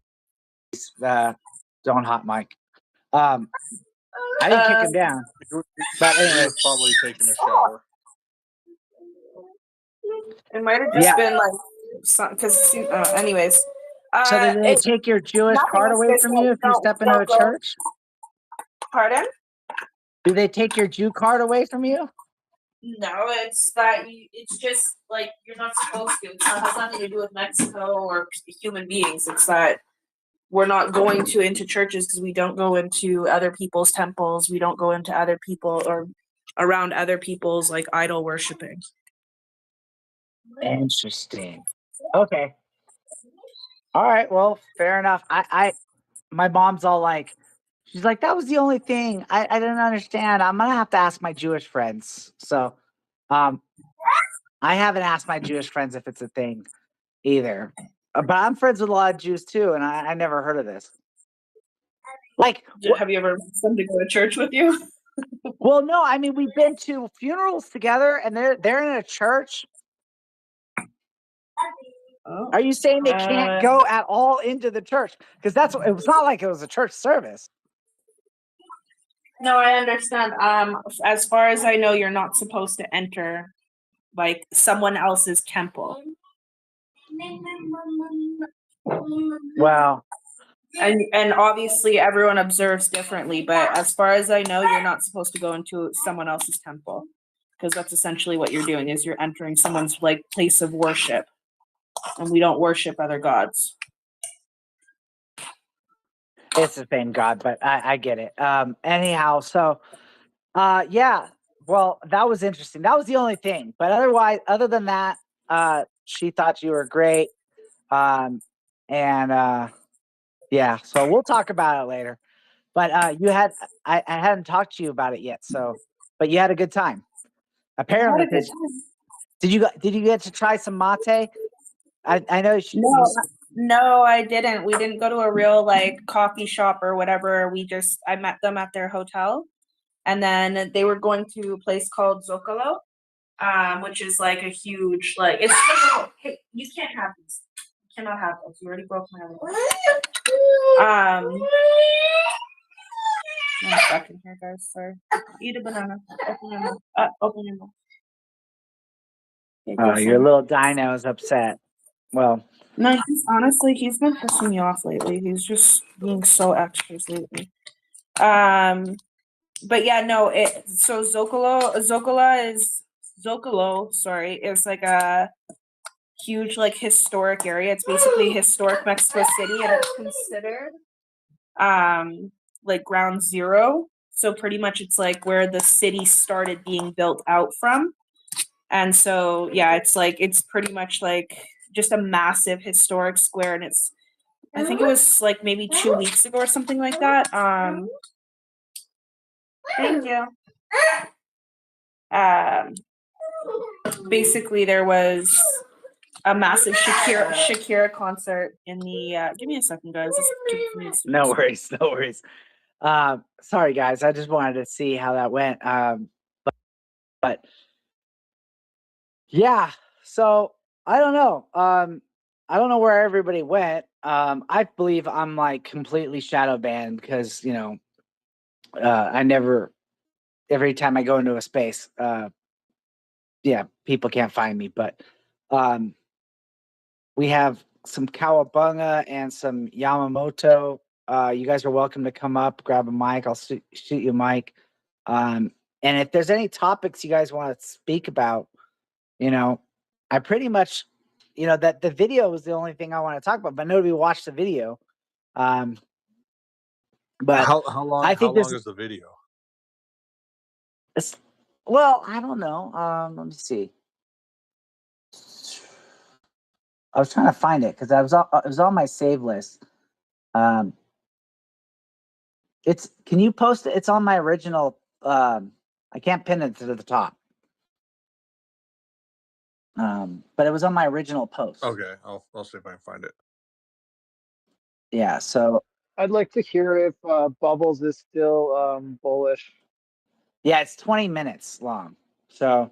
don't hot mic. I didn't kick him down. But anyway, He was probably taking a shower. It might have just been like, because anyways. So did they take your Jewish card away from you if you step into a church? Pardon? Do they take your Jew card away from you? No, it's that it's just like you're not supposed to. It has nothing to do with Mexico or human beings. It's that we're not going into churches because we don't go into other people's temples. We don't go into other people or around other people's like idol worshiping. Interesting. Okay. All right. Well, fair enough. My mom's all like, she's like, that was the only thing I didn't understand. I'm gonna have to ask my Jewish friends. So, I haven't asked my Jewish friends if it's a thing either. But I'm friends with a lot of Jews too, and I never heard of this. Like, Have you ever asked them to go to church with you? well, no, I mean we've been to funerals together, and they're in a church. Oh. Are you saying they can't go at all into the church? Because it was not like it was a church service. No, I understand. As far as I know, you're not supposed to enter like someone else's temple. Well, and obviously everyone observes differently, but as far as I know, you're not supposed to go into someone else's temple, because that's essentially what you're doing, is you're entering someone's like place of worship, and we don't worship other gods. it's the same God, but I get it. Anyhow, so yeah. Well, that was interesting. That was the only thing. But other than that, she thought you were great. And yeah, so we'll talk about it later. But I hadn't talked to you about it yet, but you had a good time. Apparently, did you get to try some mate? I know No, I didn't. We didn't go to a real like coffee shop or whatever. I met them at their hotel, and then they were going to a place called Zocalo, which is like a huge it's hey, you can't have these. You cannot have those. You already broke my leg. 1 second here, guys. Sorry. Eat a banana. Open your mouth. Open your mouth. Oh, your little dino is upset. Well, no, he's been pissing me off lately. He's just being so extra lately. But yeah, no, so Zocalo is like a huge like historic area. It's basically historic Mexico City, and it's considered like ground zero. So pretty much it's like where the city started being built out from. And so yeah, it's pretty much like just a massive historic square, and I think it was like maybe 2 weeks ago or something like that. Thank you. Basically there was a massive Shakira concert in the give me a second, guys. No worries. Sorry guys, I just wanted to see how that went. But yeah, so I don't know. I don't know where everybody went. I believe I'm like completely shadow banned because I never, every time I go into a space, yeah, people can't find me. But we have some Kawabunga and some Yamamoto. You guys are welcome to come up, grab a mic. I'll shoot you a mic. And if there's any topics you guys want to speak about, I pretty much, that the video was the only thing I want to talk about, but nobody watched the video. But how long? I think how long is the video? Well, I don't know. Let me see. I was trying to find it because it was on my save list. Can you post it? It's on my original. I can't pin it to the top. But it was on my original post. Okay, I'll see if I can find it. Yeah, so I'd like to hear if Bubbles is still bullish. yeah, it's 20 minutes long. So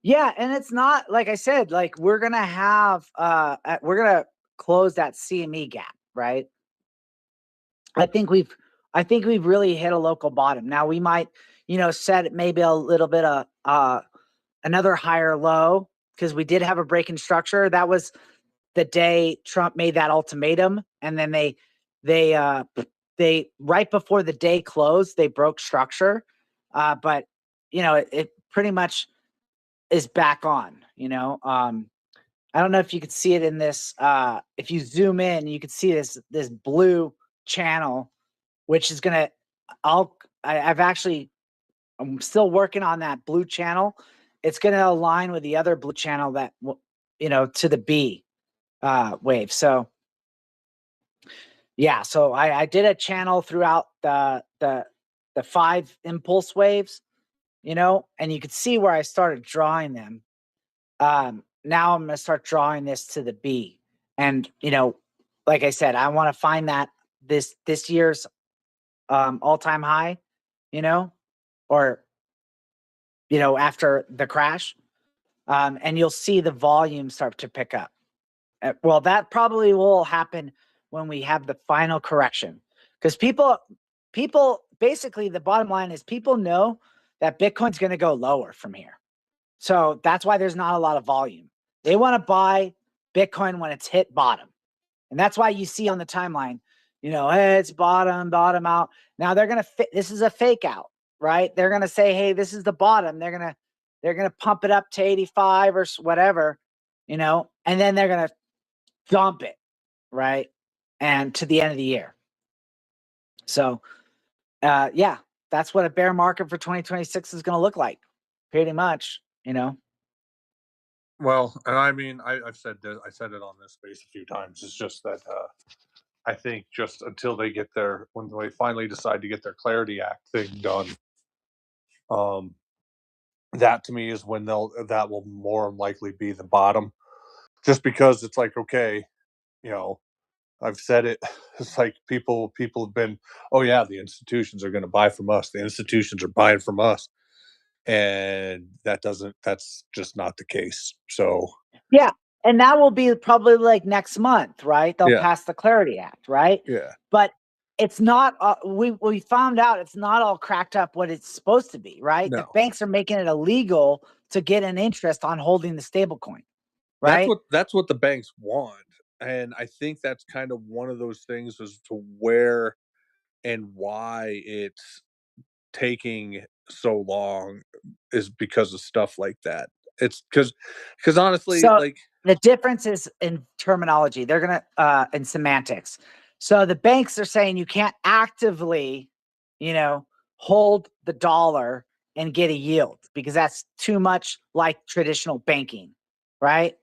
yeah, and it's not, like I said, like we're gonna close that CME gap, right? I think we've really hit a local bottom. Now we might, set maybe a little bit of another higher low, because we did have a break in structure. That was the day Trump made that ultimatum, and then they right before the day closed, they broke structure. But it pretty much is back on. I don't know if you could see it in this. If you zoom in, you can see this blue channel, which is gonna. I'm still working on that blue channel. It's gonna align with the other blue channel that to the B wave. So yeah, so I did a channel throughout the 5 impulse waves, and you could see where I started drawing them. Now I'm going to start drawing this to the B. And, like I said, I want to find that this year's all-time high, or, after the crash. And you'll see the volume start to pick up. Well, that probably will happen when we have the final correction. Because people, basically the bottom line is people know that Bitcoin's going to go lower from here. So that's why there's not a lot of volume. They want to buy Bitcoin when it's hit bottom. And that's why you see on the timeline, hey, it's bottom out. Now they're going to this is a fake out, right? They're going to say, hey, this is the bottom. They're going to pump it up to 85 or whatever, and then they're going to dump it, right? And to the end of the year. So, yeah, that's what a bear market for 2026 is going to look like, pretty much, Well, and I mean, I've said that, I said it on this space a few times. It's just that I think just until they get when they finally decide to get their Clarity Act thing done, that to me is when that will more likely be the bottom. Just because it's like, okay, I've said it. It's like people have been, oh yeah, the institutions are going to buy from us. The institutions are buying from us, and that's just not the case. So yeah, and that will be probably like next month, right? They'll pass the Clarity Act, right? Yeah, but it's not. We found out it's not all cracked up what it's supposed to be, right? No. The banks are making it illegal to get an interest on holding the stable coin, right? That's what the banks want. And I think that's kind of one of those things as to where and why it's taking so long is because of stuff like that. It's because honestly, So like the difference is in terminology. They're gonna in semantics. So the banks are saying you can't actively, hold the dollar and get a yield because that's too much like traditional banking, right?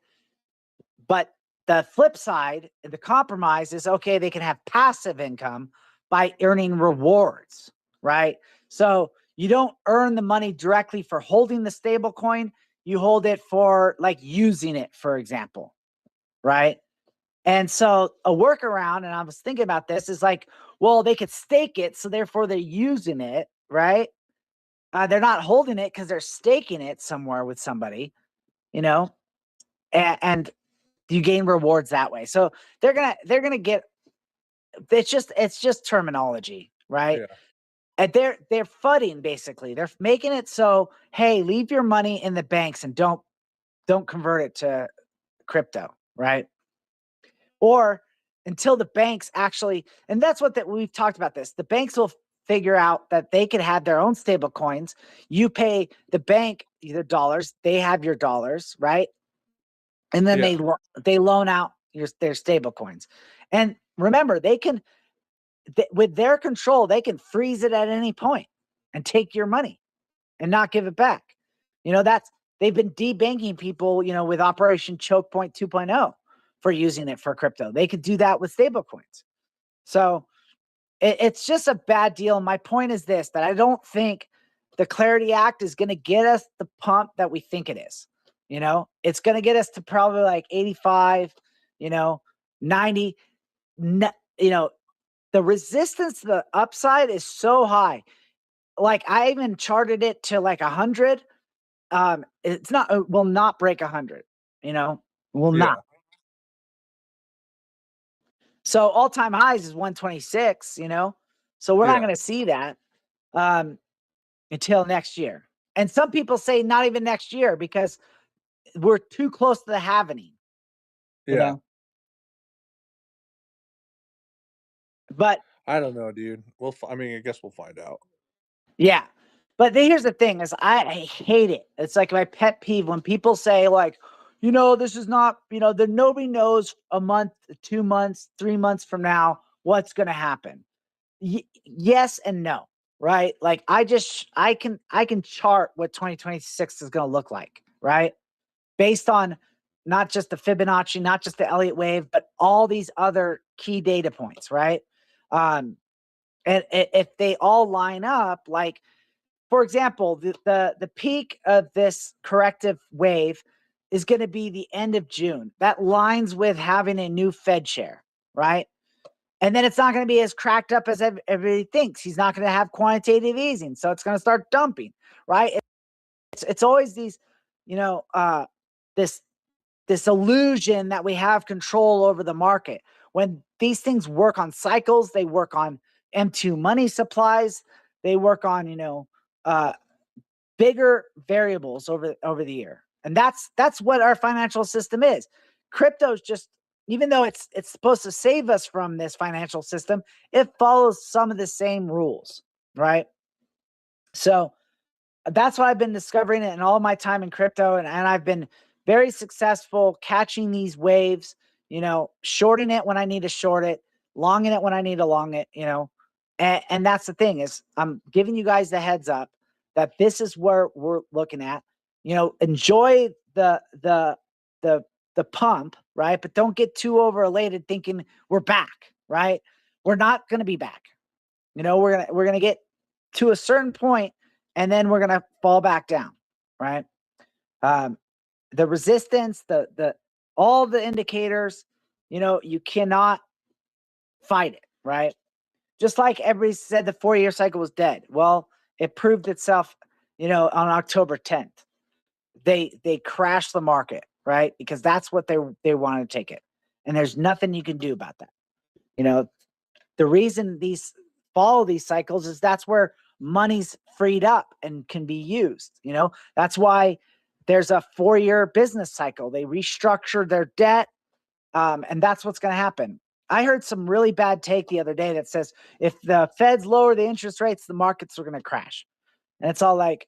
But the flip side, the compromise is okay, they can have passive income by earning rewards, right? So you don't earn the money directly for holding the stable coin, you hold it for like using it, for example, right? And so a workaround, and I was thinking about this, is like, well, they could stake it, so therefore they're using it, right? They're not holding it because they're staking it somewhere with somebody, and you gain rewards that way. So they're gonna get. It's just terminology, right? Yeah. And they're fudding basically. They're making it so, hey, leave your money in the banks and don't convert it to crypto, right? Or until the banks actually, and that's what we've talked about this. The banks will figure out that they could have their own stable coins. You pay the bank the dollars, they have your dollars, right? And then they loan out their stable coins. And remember, they can with their control, they can freeze it at any point and take your money and not give it back. They've been debanking people, with Operation Choke Point 2.0 for using it for crypto. They could do that with stable coins. So it's just a bad deal. My point is this, that I don't think the Clarity Act is going to get us the pump that we think it is. It's going to get us to probably like 85, 90, the resistance to the upside is so high. Like I even charted it to like 100. It will not break 100, will not. So all-time highs is 126, so we're not going to see that until next year. And some people say not even next year because we're too close to the halvening. But I don't know, dude. I guess we'll find out. Yeah. But here's the thing is I hate it. It's like my pet peeve when people say like, this is not, that nobody knows a month, 2 months, 3 months from now what's going to happen. Yes and no, right? Like I can chart what 2026 is going to look like, right? Based on not just the Fibonacci, not just the Elliott Wave, but all these other key data points, right? And if they all line up, like, for example, the peak of this corrective wave is going to be the end of June. That lines with having a new Fed chair, right? And then it's not going to be as cracked up as everybody thinks. He's not going to have quantitative easing, so it's going to start dumping, right? It's always these, this illusion that we have control over the market. When these things work on cycles, they work on M2 money supplies, they work on, bigger variables over the year. And that's what our financial system is. Crypto's just, even though it's supposed to save us from this financial system, it follows some of the same rules, right? So that's what I've been discovering in all my time in crypto. And I've been very successful catching these waves, shorting it when I need to short it, longing it when I need to long it, and that's the thing, is I'm giving you guys the heads up that this is where we're looking at. Enjoy the pump, right? But don't get too over elated thinking we're back, right? We're not going to be back. We're going to get to a certain point and then we're going to fall back down, right? The resistance, the all the indicators, you cannot fight it, right? Just like everybody said the 4-year cycle was dead. Well, it proved itself, on October 10th. They crashed the market, right? Because that's what they wanted to take it. And there's nothing you can do about that. The reason these follow these cycles is that's where money's freed up and can be used. That's why there's a 4-year business cycle. They restructure their debt, and that's what's going to happen. I heard some really bad take the other day that says if the Feds lower the interest rates, the markets are going to crash. And it's all like,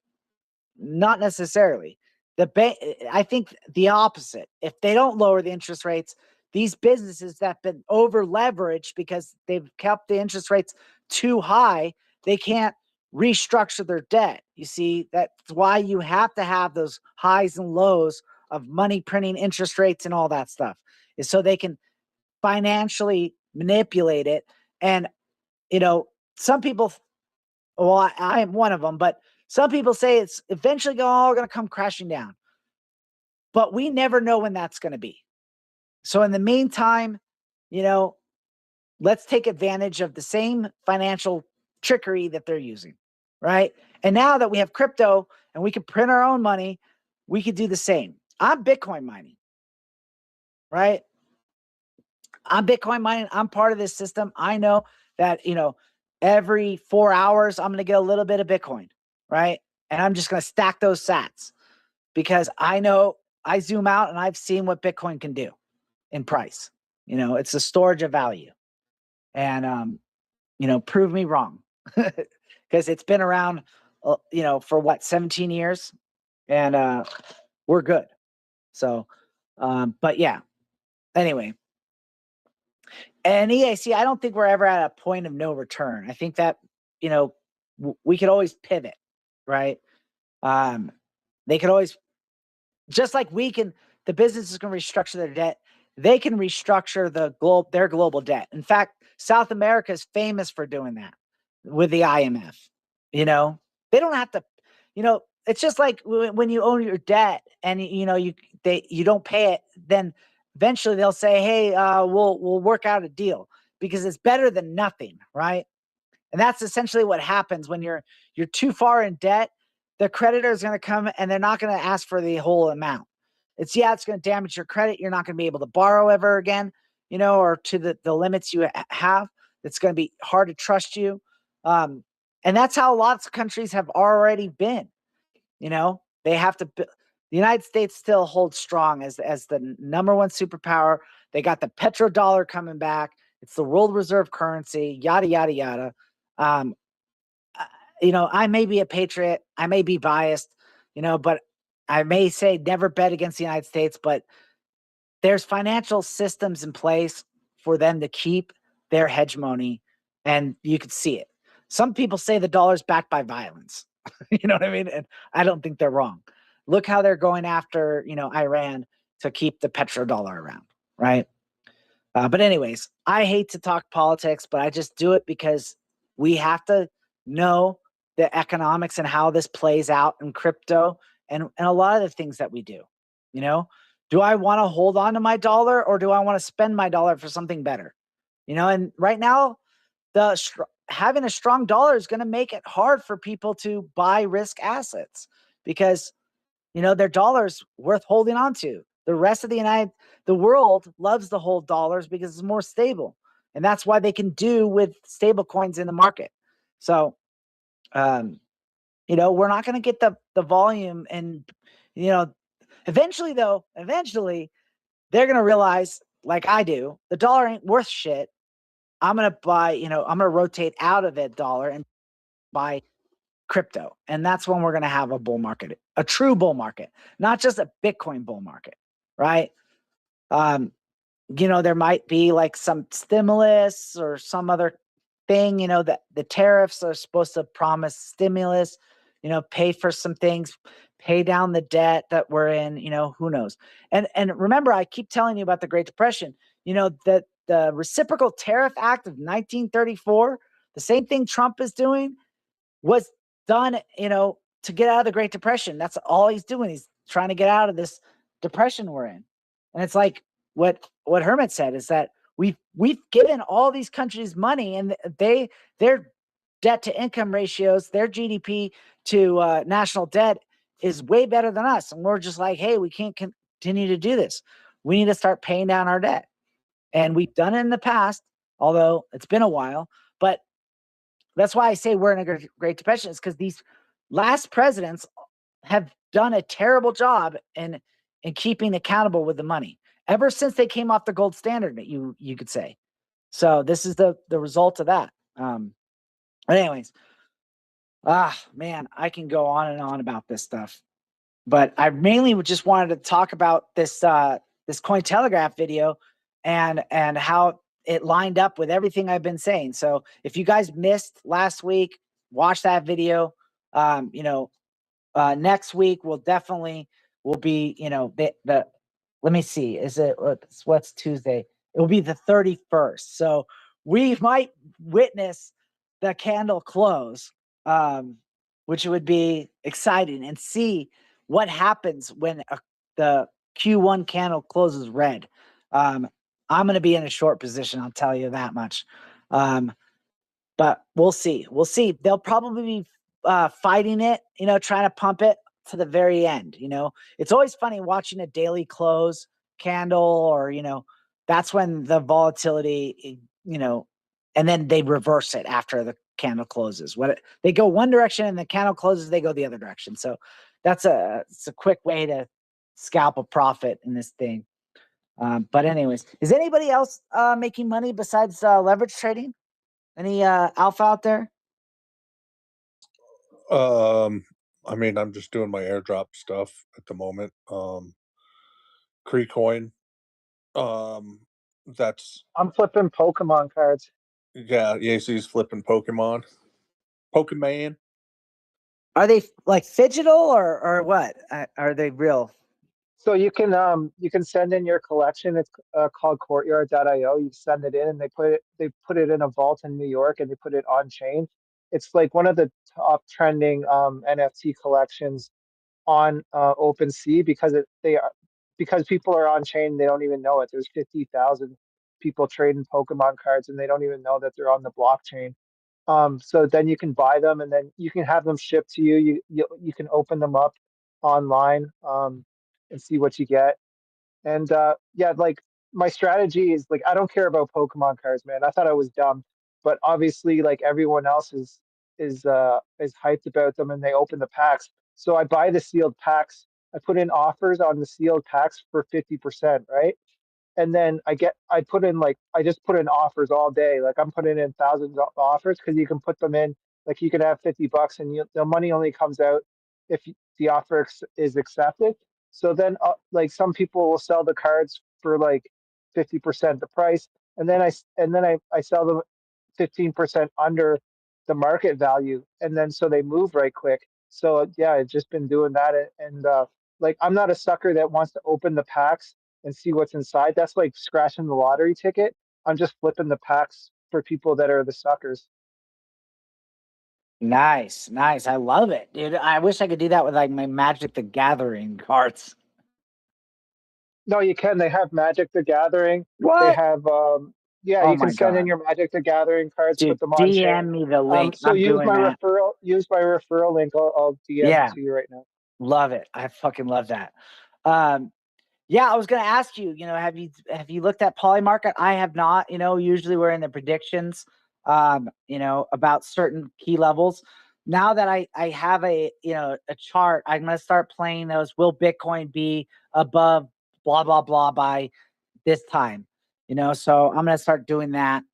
not necessarily. I think the opposite. If they don't lower the interest rates, these businesses that have been over leveraged because they've kept the interest rates too high, they can't restructure their debt. You see, that's why you have to have those highs and lows of money printing interest rates and all that stuff, is so they can financially manipulate it. And, some people, well, I am one of them, but some people say it's eventually all going to come crashing down. But we never know when that's going to be. So in the meantime, let's take advantage of the same financial trickery that they're using, right? And now that we have crypto and we can print our own money, we could do the same. I'm Bitcoin mining, right? I'm Bitcoin mining. I'm part of this system. I know that, every 4 hours, I'm going to get a little bit of Bitcoin, right? And I'm just going to stack those sats because I know I zoom out and I've seen what Bitcoin can do in price. It's a storage of value. And, prove me wrong because it's been around, for what, 17 years, and we're good. So, but yeah, anyway. And EAC, I don't think we're ever at a point of no return. I think that, we could always pivot, right? They could always, just like the businesses can restructure their debt, they can restructure their global debt. In fact, South America is famous for doing that with the IMF. They don't have to, it's just like when you own your debt and you don't pay it, then eventually they'll say, hey, we'll work out a deal because it's better than nothing, right? And that's essentially what happens when you're too far in debt. The creditor is going to come and they're not going to ask for the whole amount. It's going to damage your credit. You're not going to be able to borrow ever again, or to the limits you have. It's going to be hard to trust you. And that's how lots of countries have already been. They have to. The United States still holds strong as the number one superpower. They got the petrodollar coming back. It's the world reserve currency, yada, yada, yada. I may be a patriot. I may be biased, but I may say never bet against the United States, but there's financial systems in place for them to keep their hegemony, and you could see it. Some people say the dollar's backed by violence. You know what I mean? And I don't think they're wrong. Look how they're going after, Iran to keep the petrodollar around, right? But anyways, I hate to talk politics, but I just do it because we have to know the economics and how this plays out in crypto and a lot of the things that we do. Do I want to hold on to my dollar or do I want to spend my dollar for something better? And right now, having a strong dollar is going to make it hard for people to buy risk assets because their dollar's worth holding on to. The rest of the world loves to hold dollars because it's more stable. And that's why they can do with stable coins in the market. So, we're not going to get the volume and, eventually they're going to realize, like I do, the dollar ain't worth shit. I'm going to buy, I'm going to rotate out of that dollar and buy crypto. And that's when we're going to have a bull market, a true bull market, not just a Bitcoin bull market, right? There might be like some stimulus or some other thing, that the tariffs are supposed to promise stimulus, pay for some things, pay down the debt that we're in, who knows? And remember, I keep telling you about the Great Depression, that the Reciprocal Tariff Act of 1934, the same thing Trump is doing, was done, to get out of the Great Depression. That's all he's doing. He's trying to get out of this depression we're in. And it's like what Hermit said is that we've given all these countries money and their debt to income ratios, their GDP to national debt is way better than us. And we're just like, hey, we can't continue to do this. We need to start paying down our debt. And we've done it in the past, although it's been a while. But that's why I say we're in a Great Depression, is because these last presidents have done a terrible job in keeping accountable with the money ever since they came off the gold standard, you could say. So this is the result of that. But anyways, man, I can go on and on about this stuff, but I mainly just wanted to talk about this Cointelegraph video and how it lined up with everything I've been saying. So if you guys missed last week, watch that video. Next week will be, let me see, what's Tuesday? It will be the 31st. So we might witness the candle close, which would be exciting, and see what happens when the Q1 candle closes red. I'm going to be in a short position, I'll tell you that much. But we'll see. They'll probably be fighting it, trying to pump it to the very end. It's always funny watching a daily close candle, or that's when the volatility, and then they reverse it after the candle closes. They go one direction and the candle closes, they go the other direction. So it's a quick way to scalp a profit in this thing. But anyways, is anybody else making money besides leverage trading? Any alpha out there? I'm just doing my airdrop stuff at the moment. Creecoin. That's I'm flipping Pokemon cards. yeah, EAC's flipping Pokemon. Are they like digital or what? Are they real? So you can send in your collection. It's called Courtyard.io. You send it in, and they put it in a vault in New York, and they put it on chain. It's like one of the top trending NFT collections on OpenSea because people are on chain. They don't even know it. There's 50,000 people trading Pokemon cards, and they don't even know that they're on the blockchain. So then you can buy them, and then you can have them shipped to you. You can open them up online and see what you get. And yeah, like my strategy is like I don't care about Pokemon cards, man. I thought I was dumb, but obviously, like everyone else is hyped about them, and they open the packs. So I buy the sealed packs. I put in offers on the sealed packs for 50%, right? And then I just put in offers all day. Like I'm putting in thousands of offers because you can put them in. Like you can have $50 and the money only comes out the offer is accepted. So then, like some people will sell the cards for like 50% the price, and then I sell them 15% under the market value, and then so they move right quick. So yeah, I've just been doing that, and like I'm not a sucker that wants to open the packs and see what's inside. That's like scratching the lottery ticket. I'm just flipping the packs for people that are the suckers. Nice, nice. I love it, dude. I wish I could do that with like my Magic the Gathering cards. No, you can. They have Magic the Gathering. They What? have yeah, Oh you can my send in god. your Magic the Gathering cards, put Dude, them on DM chain. me the link. So I'm doing that. use my referral link. I'll DM it Yeah, to you right now. love it. I fucking love that. Um, yeah, I was gonna ask you, have you looked at Polymarket? I have not. Usually we're in the predictions, about certain key levels. Now that I have a chart, I'm gonna start playing those. Will Bitcoin be above blah blah blah by this time? So I'm gonna start doing that.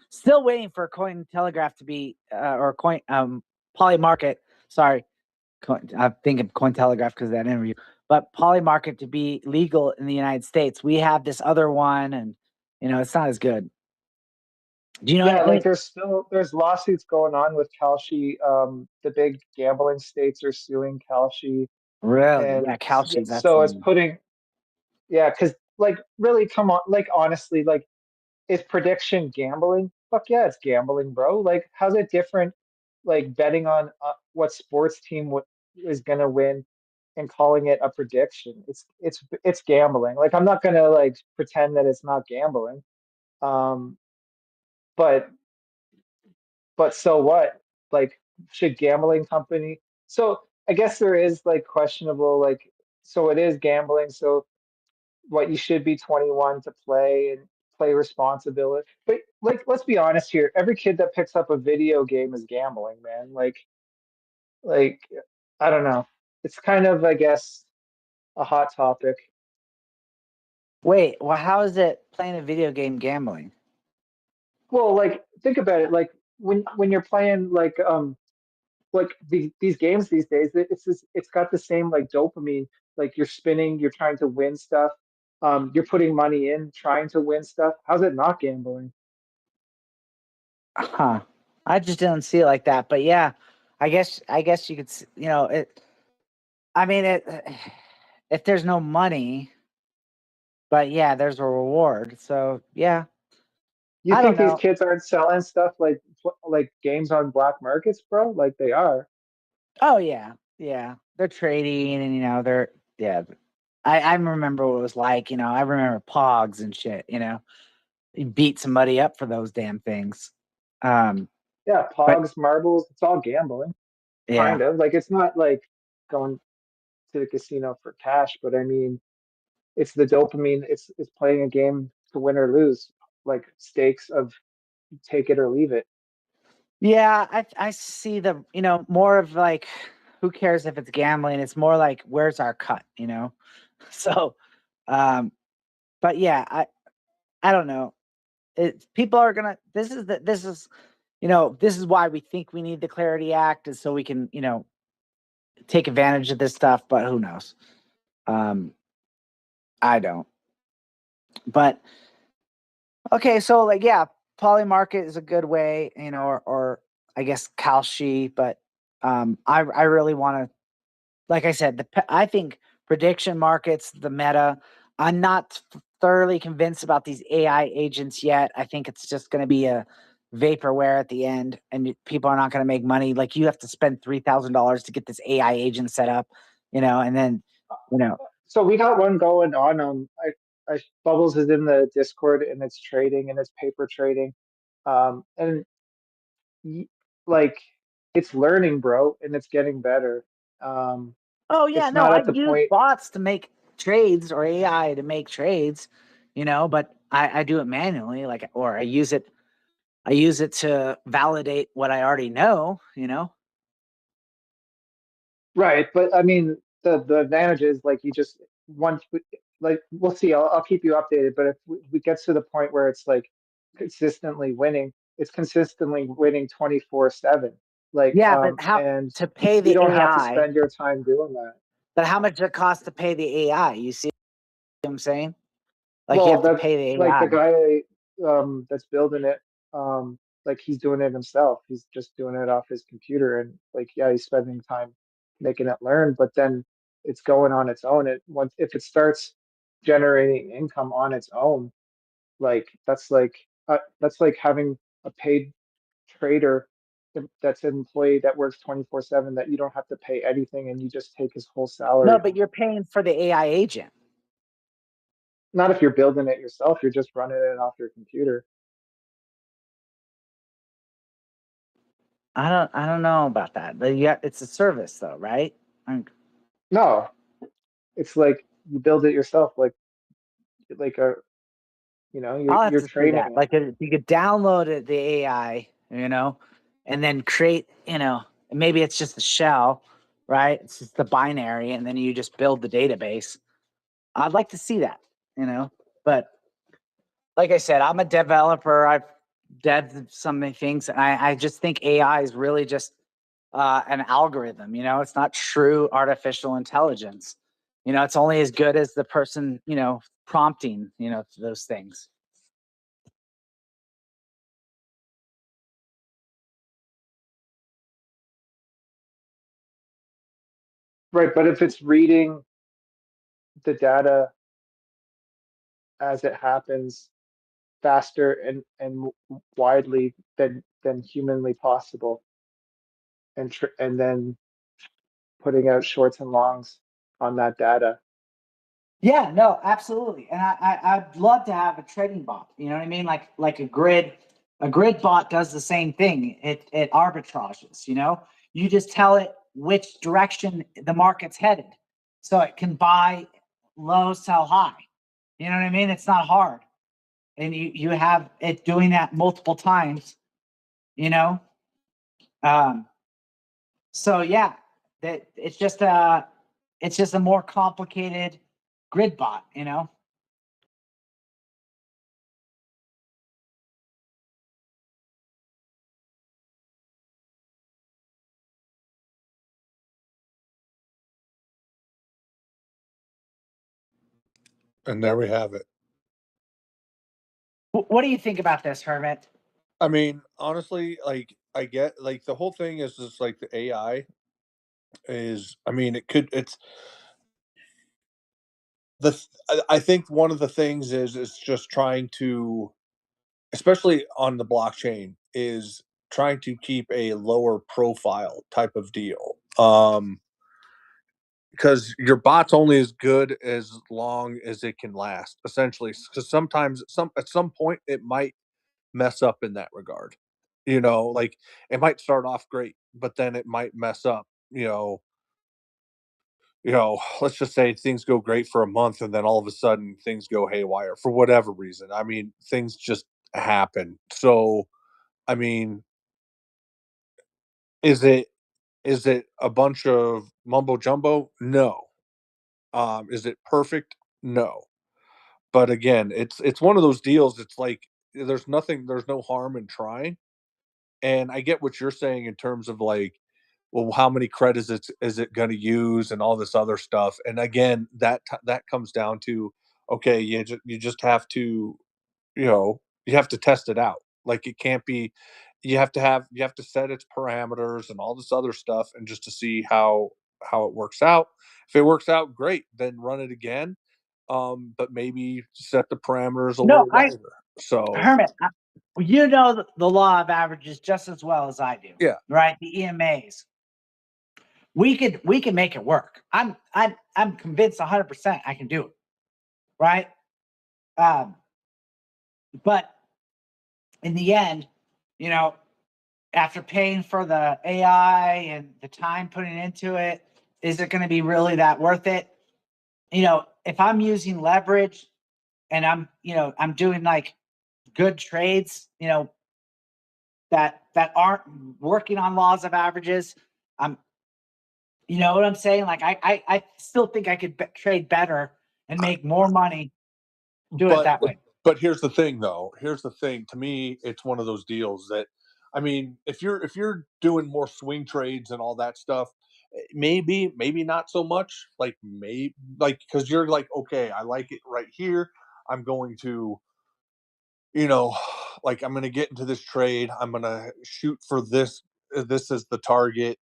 Still waiting for Cointelegraph to be or Polymarket. Sorry, I think of Cointelegraph because of that interview. But Polymarket to be legal in the United States. We have this other one, and it's not as good. Do you know Yeah, like anything? there's lawsuits going on with Kalshi. The big gambling states are suing Kalshi, Really? and Yeah, Kalshi. That's so it's putting yeah, because like really, come on, like honestly, like is prediction gambling? Fuck yeah, it's gambling, bro. Like, how's it different? Like betting on what sports team is gonna win and calling it a prediction. It's gambling. Like, I'm not gonna like pretend that it's not gambling. Um, but so what? Like, should gambling company? So I guess there is like questionable like. So it is gambling. So what you should be 21 to play and play responsibility. But like, let's be honest here. Every kid that picks up a video game is gambling, man. Like I don't know. It's kind of, I guess, a hot topic. Wait. Well, how is it playing a video game gambling? Well, like think about it. Like when you're playing like these games these days, it's got the same like dopamine. Like you're spinning, you're trying to win stuff. You're putting money in, trying to win stuff. How's it not gambling? Huh. I just didn't see it like that. But yeah, I guess you could. It. I mean, it. If there's no money, but yeah, there's a reward. So yeah, You I don't think these know. kids aren't selling stuff like games on black markets, bro? Like they are. Oh yeah, yeah. They're trading, and they're yeah. I remember what it was like. I remember Pogs and shit. You beat somebody up for those damn things. Um, Yeah, but pogs, marbles, it's all gambling, yeah, kind of. Like it's not like going to the casino for cash, but I mean, it's the dopamine. It's playing a game to win or lose, like stakes of take it or leave it. yeah. I see the more of like, who cares if it's gambling? It's more like, where's our cut? So, um, but yeah, I don't know. People are gonna. This is why we think we need the Clarity Act, is so we can take advantage of this stuff. But who knows? Um, I don't. But okay, so like yeah, Polymarket is a good way, or I guess Kalshi. But I really want to, like I said, I think prediction markets, the meta. I'm not thoroughly convinced about these AI agents yet. I think it's just going to be a vaporware at the end, and people are not going to make money. Like, you have to spend $3,000 to get this AI agent set up, and then you know. So we got one going on. Bubbles is in the Discord and it's trading and it's paper trading, and y- like it's learning, bro, and it's getting better. Um, Oh yeah, it's no, not I at the use point. bots to make trades, or AI to make trades, but I do it manually, like, or I use it to validate what I already know. Right, but I mean the advantage is like you just once like we'll see. I'll keep you updated. But if we get to the point where it's like consistently winning, it's consistently winning 24/7. Like, Yeah, but how and to pay the you don't have to AI? spend your time doing that. But how much does it cost to pay the AI? You see what I'm saying? Like you Well, have to that's pay the like the AI. guy that's building it. Like he's doing it himself. He's just doing it off his computer, and like yeah, he's spending time making it learn. But then it's going on its own. It once if it starts generating income on its own, like that's like having a paid trader that's an employee that works 24/7 that you don't have to pay anything and you just take his whole salary No, but home. you're paying for the AI agent. Not if you're building it yourself, you're just running it off your computer. I don't know about that. But yeah, it's a service though, right? No, it's like you build it yourself, like a I'll have you're to see training that. it. Like if you could download it, the AI, and then create, maybe it's just a shell, right? It's just the binary, and then you just build the database. I'd like to see that, But like I said, I'm a developer. I've deved so many things, and I just think AI is really just an algorithm. It's not true artificial intelligence. It's only as good as the person, prompting, those things. Right, but if it's reading the data as it happens faster and widely than humanly possible, and then putting out shorts and longs on that data. Yeah, no, absolutely. And I'd love to have a trading bot. You know what I mean? Like a grid bot does the same thing. It arbitrages, You just tell it which direction the market's headed. So it can buy low, sell high. You know what I mean? It's not hard. And you have it doing that multiple times, you know? So yeah, that it's just a more complicated grid bot, And there we have it. What do you think about this, Hermit? I mean, honestly, like I get like the whole thing is just like the AI is. I mean, it's I think one of the things is just trying to, especially on the blockchain, is trying to keep a lower profile type of deal. Because your bot's only as good as long as it can last, essentially. Because sometimes, at some point, it might mess up in that regard. Like it might start off great, but then it might mess up. Let's just say things go great for a month, and then all of a sudden things go haywire for whatever reason. I mean, things just happen. So, I mean, is it a bunch of mumbo jumbo? No. Is it perfect? No. But again, it's one of those deals. It's like there's no harm in trying. And I get what you're saying in terms of like, well, how many credits is it going to use and all this other stuff. And again, that comes down to, okay, you just have to, you have to test it out. Like it can't be, you have to set its parameters and all this other stuff, and just to see how it works out. If it works out, great, then run it again. But maybe set the parameters a No, little wider. So Hermit, you know the law of averages just as well as I do. yeah, Right? The EMAs. We can make it work. I'm convinced 100% I can do it. Right? But in the end, after paying for the AI and the time putting into it, is it going to be really that worth it? If I'm using leverage and I'm doing like good trades, that aren't working on laws of averages, you know what I'm saying? Like I still think I could trade better and make more money doing it but that way. but here's the thing, though. Here's the thing. To me, it's one of those deals that I mean, if you're doing more swing trades and all that stuff, maybe not so much. Like maybe like because you're like, okay, I like it right here. I'm going to, you know, like I'm going to get into this trade. I'm going to shoot for this. This is the target.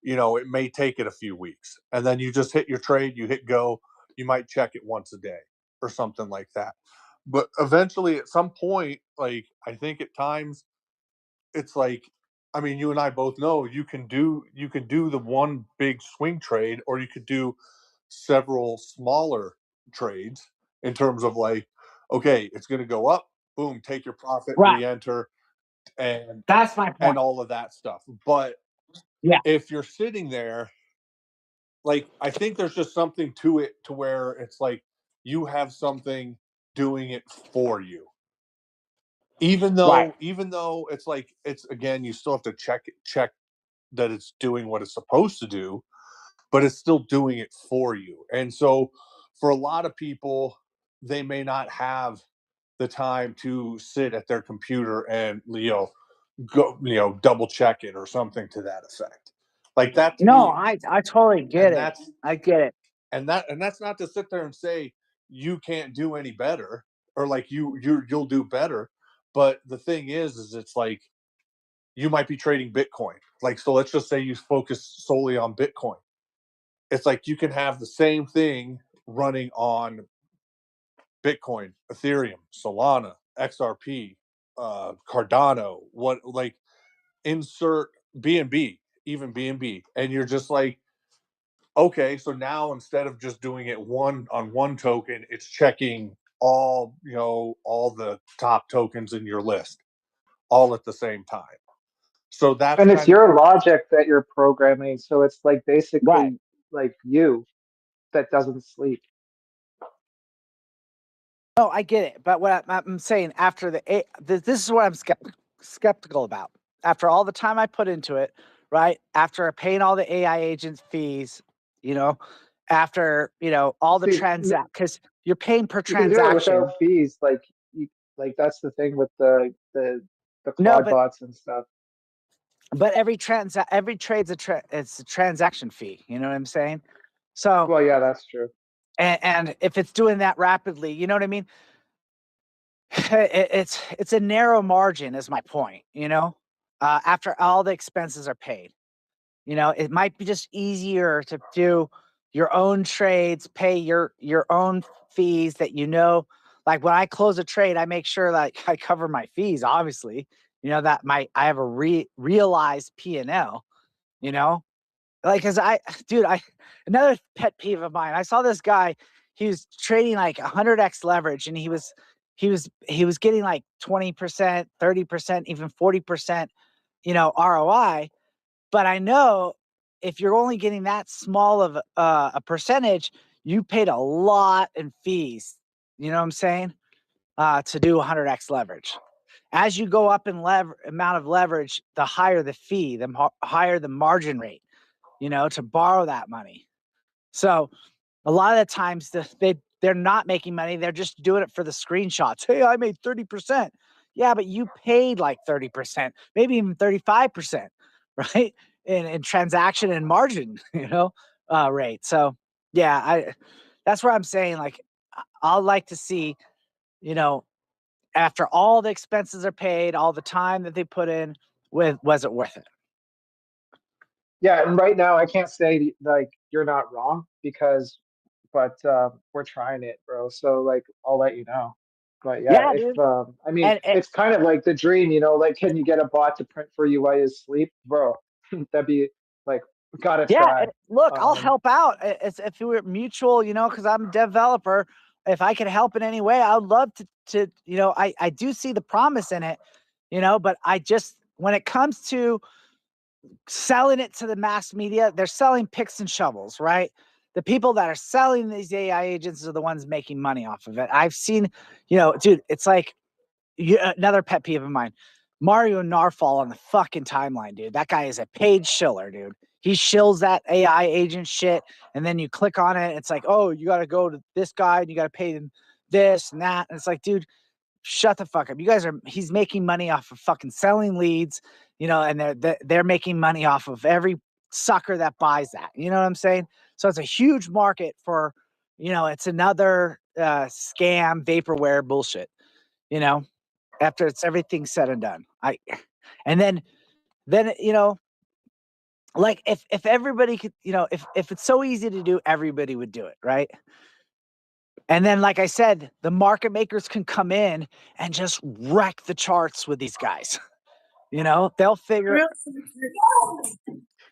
You know, it may take it a few weeks, and then you just hit your trade. You hit go. You might check it once a day or something like that. But eventually, at some point, like I think at times it's like, I mean, you and I both know you can do the one big swing trade, or you could do several smaller trades in terms of like, okay, it's going to go up, boom, take your profit, Right. re-enter, and That's my point. all of that stuff. But Yeah. if you're sitting there, like I think there's just something to it to where it's like you have something doing it for you. Even though it's like it's again, you still have to check that it's doing what it's supposed to do, but it's still doing it for you. And so for a lot of people, they may not have the time to sit at their computer and go double check it or something to that effect. Like that to No, me, I totally get and it. I get it. that's not to sit there and say you can't do any better or like you'll do better. But the thing is it's like you might be trading Bitcoin. Like, so let's just say you focus solely on Bitcoin. It's like you can have the same thing running on Bitcoin, Ethereum, Solana, XRP, Cardano, what like insert BNB, even BNB. And you're just like, okay, so now instead of just doing it one on one token, it's checking all, all the top tokens in your list all at the same time. So that's And it's kind of your logic that you're programming. So it's like Right. basically like you that doesn't sleep. No, I get it. But what I'm saying after this is what I'm skeptical about. After all the time I put into it, right? After paying all the AI agents fees, after, all the See, because you're paying per you can do it transaction. without fees. Like you, like that's the thing with the No, Claude bots and stuff. but every trade's it's a transaction fee. You know what I'm saying? So, Well, yeah, that's true. and if it's doing that rapidly, you know what I mean? It's a narrow margin is my point, after all the expenses are paid. It might be just easier to do your own trades, pay your own fees that like when I close a trade, I make sure that I cover my fees, obviously, that I have a realized P&L, like, cause another pet peeve of mine, I saw this guy, he was trading like 100x leverage and he was getting like 20%, 30%, even 40%, ROI. But I know if you're only getting that small of a percentage, you paid a lot in fees. You know what I'm saying? To do 100x leverage. As you go up in amount of leverage, the higher the fee, the higher the margin rate, to borrow that money. So a lot of the times they're not making money. They're just doing it for the screenshots. Hey, I made 30%. Yeah, but you paid like 30%, maybe even 35%, right? In transaction and margin, rate. So yeah, that's where I'm saying, like, I'd like to see, after all the expenses are paid, all the time that they put in, was it worth it? Yeah, and right now I can't say like you're not wrong but we're trying it, bro. So like I'll let you know. But yeah, Yeah, if dude. I mean, And it's kind of like the dream, like can you get a bot to print for you while you sleep, bro? That'd be like gotta yeah, try. look, I'll Um, help out. If we were mutual, because I'm a developer. If I could help in any way, I would love to. I do see the promise in it, but I just, when it comes to selling it to the mass media, they're selling picks and shovels, right? The people that are selling these AI agents are the ones making money off of it. I've seen, dude, it's like another pet peeve of mine. Mario Narfall on the fucking timeline, dude. That guy is a paid shiller, dude. He shills that AI agent shit, and then you click on it. It's like, oh, you got to go to this guy, and you got to pay them this and that. And it's like, dude, shut the fuck up. You guys he's making money off of fucking selling leads, you know, and they're making money off of every sucker that buys that. You know what I'm saying? So it's a huge market for, you know, it's another scam vaporware bullshit, you know, after it's everything said and done. And then, you know, like if everybody could, you know, if it's so easy to do, everybody would do it, right? And then, like I said, the market makers can come in and just wreck the charts with these guys. You know, they'll figure.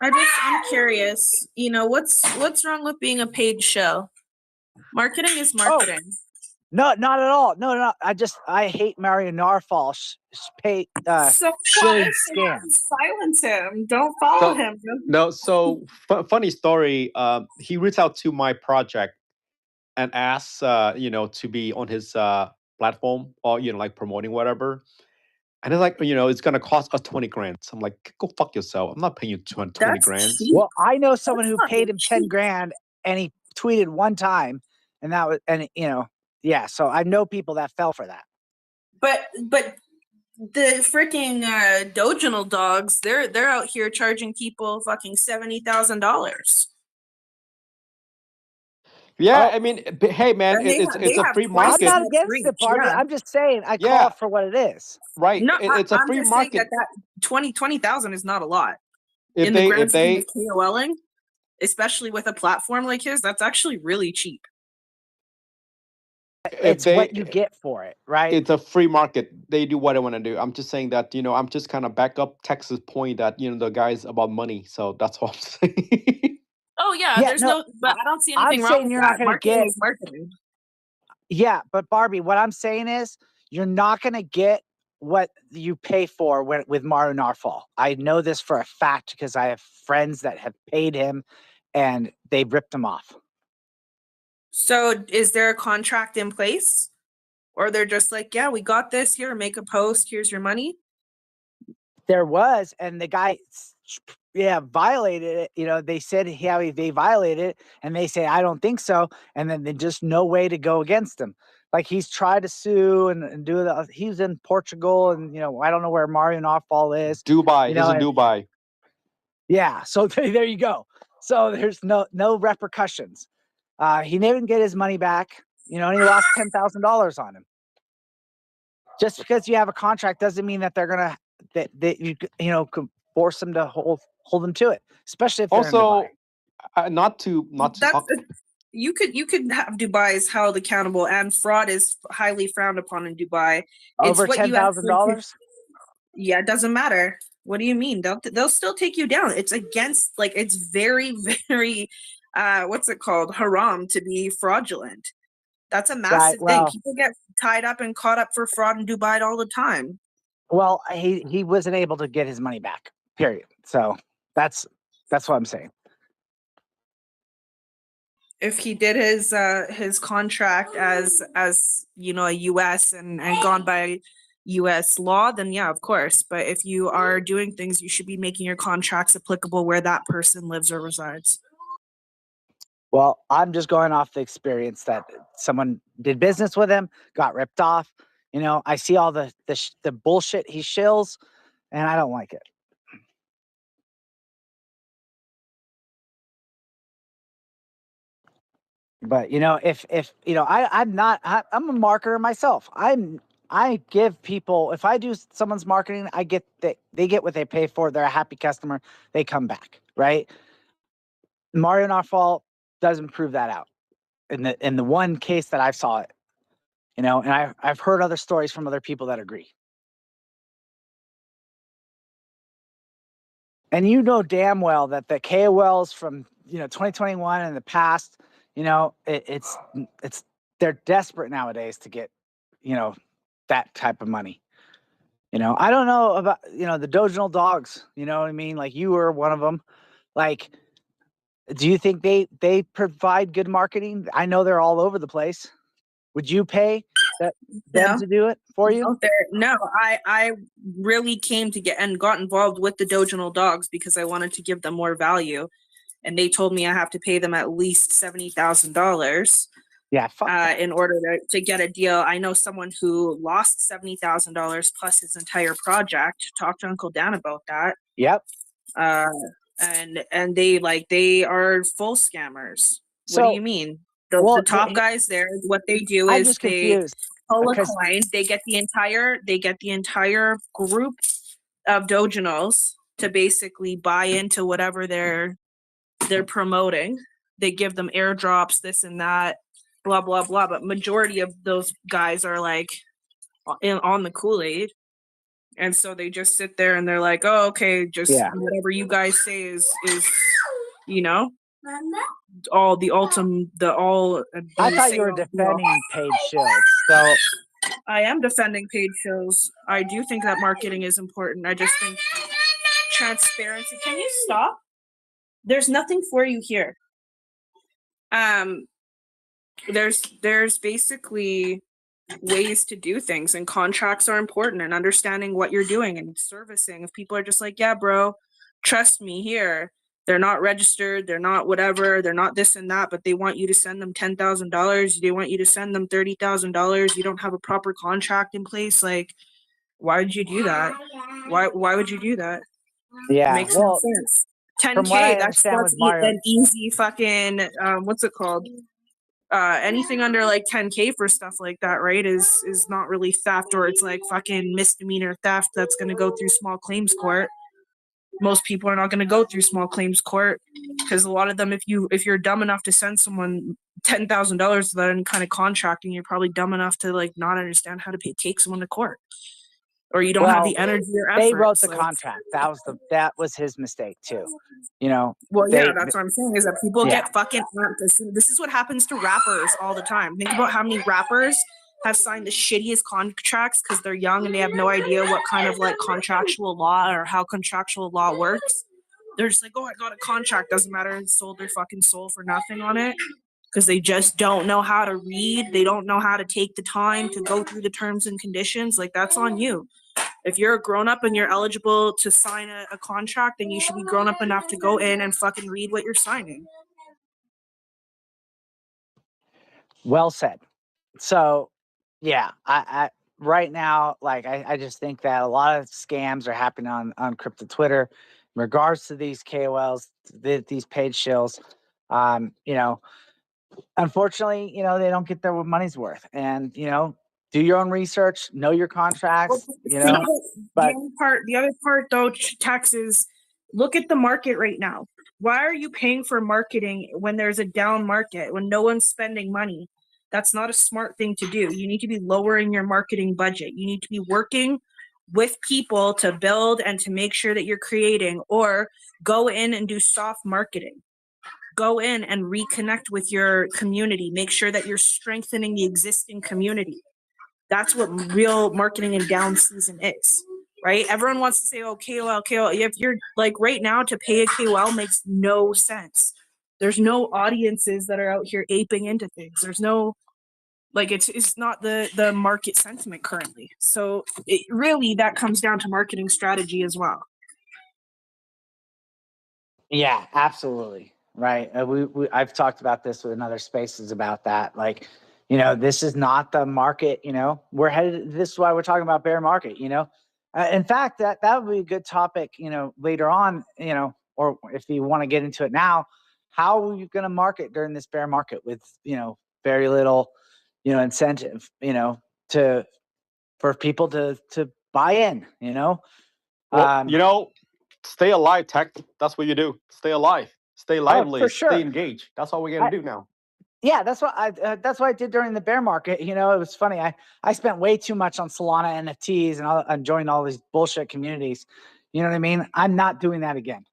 I'm curious. You know, what's wrong with being a paid show? Marketing is marketing. Oh, no, not at all. No. I hate Mario Narfall. Shilling scams. Silence him. Don't follow him. No. So funny story. He reached out to my project and asked, you know, to be on his platform or, you know, like promoting whatever. And it's like, you know, it's gonna cost us 20 grand. So I'm like, go fuck yourself. I'm not paying you 20 grand. Cheap. Well, I know someone who paid him 10 grand and he tweeted one time, and that was, and you know, yeah. So I know people that fell for that. But the freaking Doginal dogs, they're out here charging people fucking $70,000. Yeah, I mean, hey man, it's a free market. I'm not against it, Barbie. Yeah. I'm just saying I call it for what it is. Right. No, it's a free market. That 20,000 is not a lot. If in the grand scheme of KOLing, especially with a platform like his, that's actually really cheap. It's what you get for it, right? It's a free market. They do what they want to do. I'm just saying that, you know, I'm just kind of back up Texas' point that, you know, the guy's about money. So that's all I'm saying. Oh yeah, there's no, but I don't see anything wrong with you're not going to get marketing. Yeah, but Barbie, what I'm saying is you're not going to get what you pay for with Mario Narfall. I know this for a fact because I have friends that have paid him and they ripped him off. So is there a contract in place? Or they're just like, yeah, we got this here, make a post, here's your money? There was, and the guy, violated it. You know, they said they violated it, and they say, I don't think so. And then there's just no way to go against him. Like he's tried to sue and do the. He's in Portugal, and you know, I don't know where Mario Narfall is. Dubai. You know, he's in Dubai. Yeah. So there you go. So there's no repercussions. He didn't get his money back. You know, and he lost $10,000 on him. Just because you have a contract doesn't mean that they're gonna that you could force them to hold them to it, especially if they're also in Dubai. You could have Dubai's held accountable, and fraud is highly frowned upon in Dubai. Over $10,000. Yeah, it doesn't matter. What do you mean? They'll still take you down. It's against, like, it's very, very what's it called? Haram to be fraudulent. That's a massive thing. People get tied up and caught up for fraud in Dubai all the time. Well, he wasn't able to get his money back, period. So that's what I'm saying. If he did his contract as you know, a US and gone by US law, then yeah, of course. But if you are doing things, you should be making your contracts applicable where that person lives or resides. Well, I'm just going off the experience that someone did business with him, got ripped off. You know, I see all the bullshit he shills, and I don't like it. But you know, if you know, I'm a marketer myself. I give people, if I do someone's marketing, they get what they pay for. They're a happy customer. They come back, right? Mario Narfall doesn't prove that out in the one case that I saw it, you know, and I've heard other stories from other people that agree. And you know damn well that the KOLs from, you know, 2021 and the past, you know, it's they're desperate nowadays to get, you know, that type of money. You know, I don't know about, you know, the Doginal dogs, you know what I mean? Like you were one of them. Like, do you think they provide good marketing? I know they're all over the place. Would you pay them to do it for you? No, I really came to get and got involved with the Doginal dogs because I wanted to give them more value. And they told me I have to pay them at least $70,000. Yeah, fuck that. in order to get a deal. I know someone who lost $70,000 plus his entire project. Talk to Uncle Dan about that. Yep. And they are full scammers. What do So, you mean? well, The top guys there, what they do I'm is just they confused pull a because coin. They get the entire group of doginals to basically buy into whatever they're promoting. They give them airdrops, this and that, blah blah blah. But majority of those guys are like on the Kool-Aid, and so they just sit there and they're like, oh, okay, just Yeah. whatever you guys say is you know all the ultimate the all. I thought you were defending paid shows. So I am defending paid shows. I do think that marketing is important. I just think transparency. Can you stop? There's nothing for you here. There's basically ways to do things, and contracts are important, and understanding what you're doing and servicing. If people are just like, yeah, bro, trust me here. They're not registered. They're not whatever. They're not this and that, but they want you to send them $10,000. They want you to send them $30,000. You don't have a proper contract in place. Like, why would you do that? Why would you do that? yeah, Makes no sense. 10K, that's an easy fucking what's it called? Anything under like 10K for stuff like that, right, is not really theft, or it's like fucking misdemeanor theft that's going to go through small claims court. Most people are not going to go through small claims court because a lot of them, if you're dumb enough to send someone $10,000 without any kind of contracting, you're probably dumb enough to like not understand how to take someone to court, or you don't have the energy or effort. They wrote the contract. That was his mistake too. Well, that's what I'm saying is that people get fucking. This is what happens to rappers all the time. Think about how many rappers have signed the shittiest contracts because they're young and they have no idea what kind of like contractual law or how contractual law works. They're just like, oh, I got a contract. Doesn't matter. And sold their fucking soul for nothing on it because they just don't know how to read. They don't know how to take the time to go through the terms and conditions. Like, that's on you. If you're a grown up and you're eligible to sign a contract, then you should be grown up enough to go in and fucking read what you're signing. Well said. So, yeah, I right now, like, I just think that a lot of scams are happening on crypto Twitter in regards to these KOLs, these paid shills. Unfortunately, they don't get their money's worth, and do your own research, know your contracts. But the other part though, Tex, is look at the market right now. Why are you paying for marketing when there's a down market, when no one's spending money? That's not a smart thing to do. You need to be lowering your marketing budget. You need to be working with people to build and to make sure that you're creating, or go in and do soft marketing. Go in and reconnect with your community. Make sure that you're strengthening the existing community. That's what real marketing in down season is, right? Everyone wants to say, oh, KOL. If you're like right now, to pay a KOL makes no sense. There's no audiences that are out here aping into things. There's no, like, it's not the market sentiment currently. So it really, that comes down to marketing strategy as well. Yeah, absolutely. Right. I've talked about this with other spaces about that. Like, this is not the market. We're headed. This is why we're talking about bear market. In fact, that would be a good topic. Later on. Or if you want to get into it now, how are you going to market during this bear market with very little incentive for people to buy in. Stay alive, Tech. That's what you do. Stay alive. Stay lively. For sure. Stay engaged. That's all we're gonna do now. Yeah, that's what I did during the bear market. It was funny. I spent way too much on Solana NFTs and joined all these bullshit communities. You know what I mean? I'm not doing that again.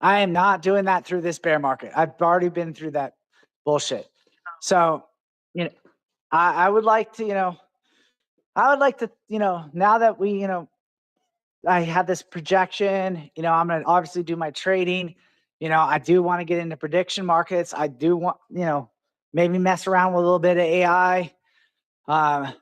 I am not doing that through this bear market. I've already been through that bullshit. So, I would like to, now that we, I had this projection, I'm going to obviously do my trading. I do want to get into prediction markets. I do want, maybe mess around with a little bit of AI. I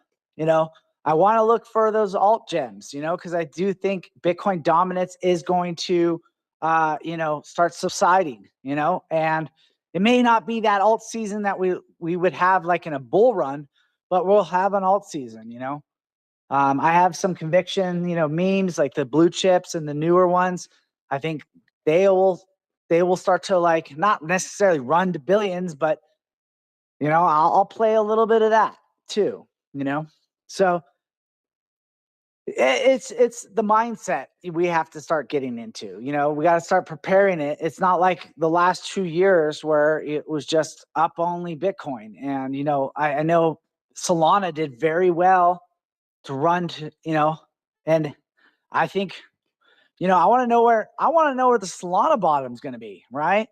want to look for those alt gems, because I do think Bitcoin dominance is going to, start subsiding, and It may not be that alt season that we would have like in a bull run, but we'll have an alt season, you know. I have some conviction, you know, memes like the blue chips and the newer ones. I think they will start to like not necessarily run to billions, but you know, I'll play a little bit of that too, you know. So it's the mindset we have to start getting into. You know, we got to start preparing it. It's not like the last 2 years where it was just up only Bitcoin. And you know, I know Solana did very well to run to, you know, and I think, you know, I want to know where the Solana bottom's going to be, right?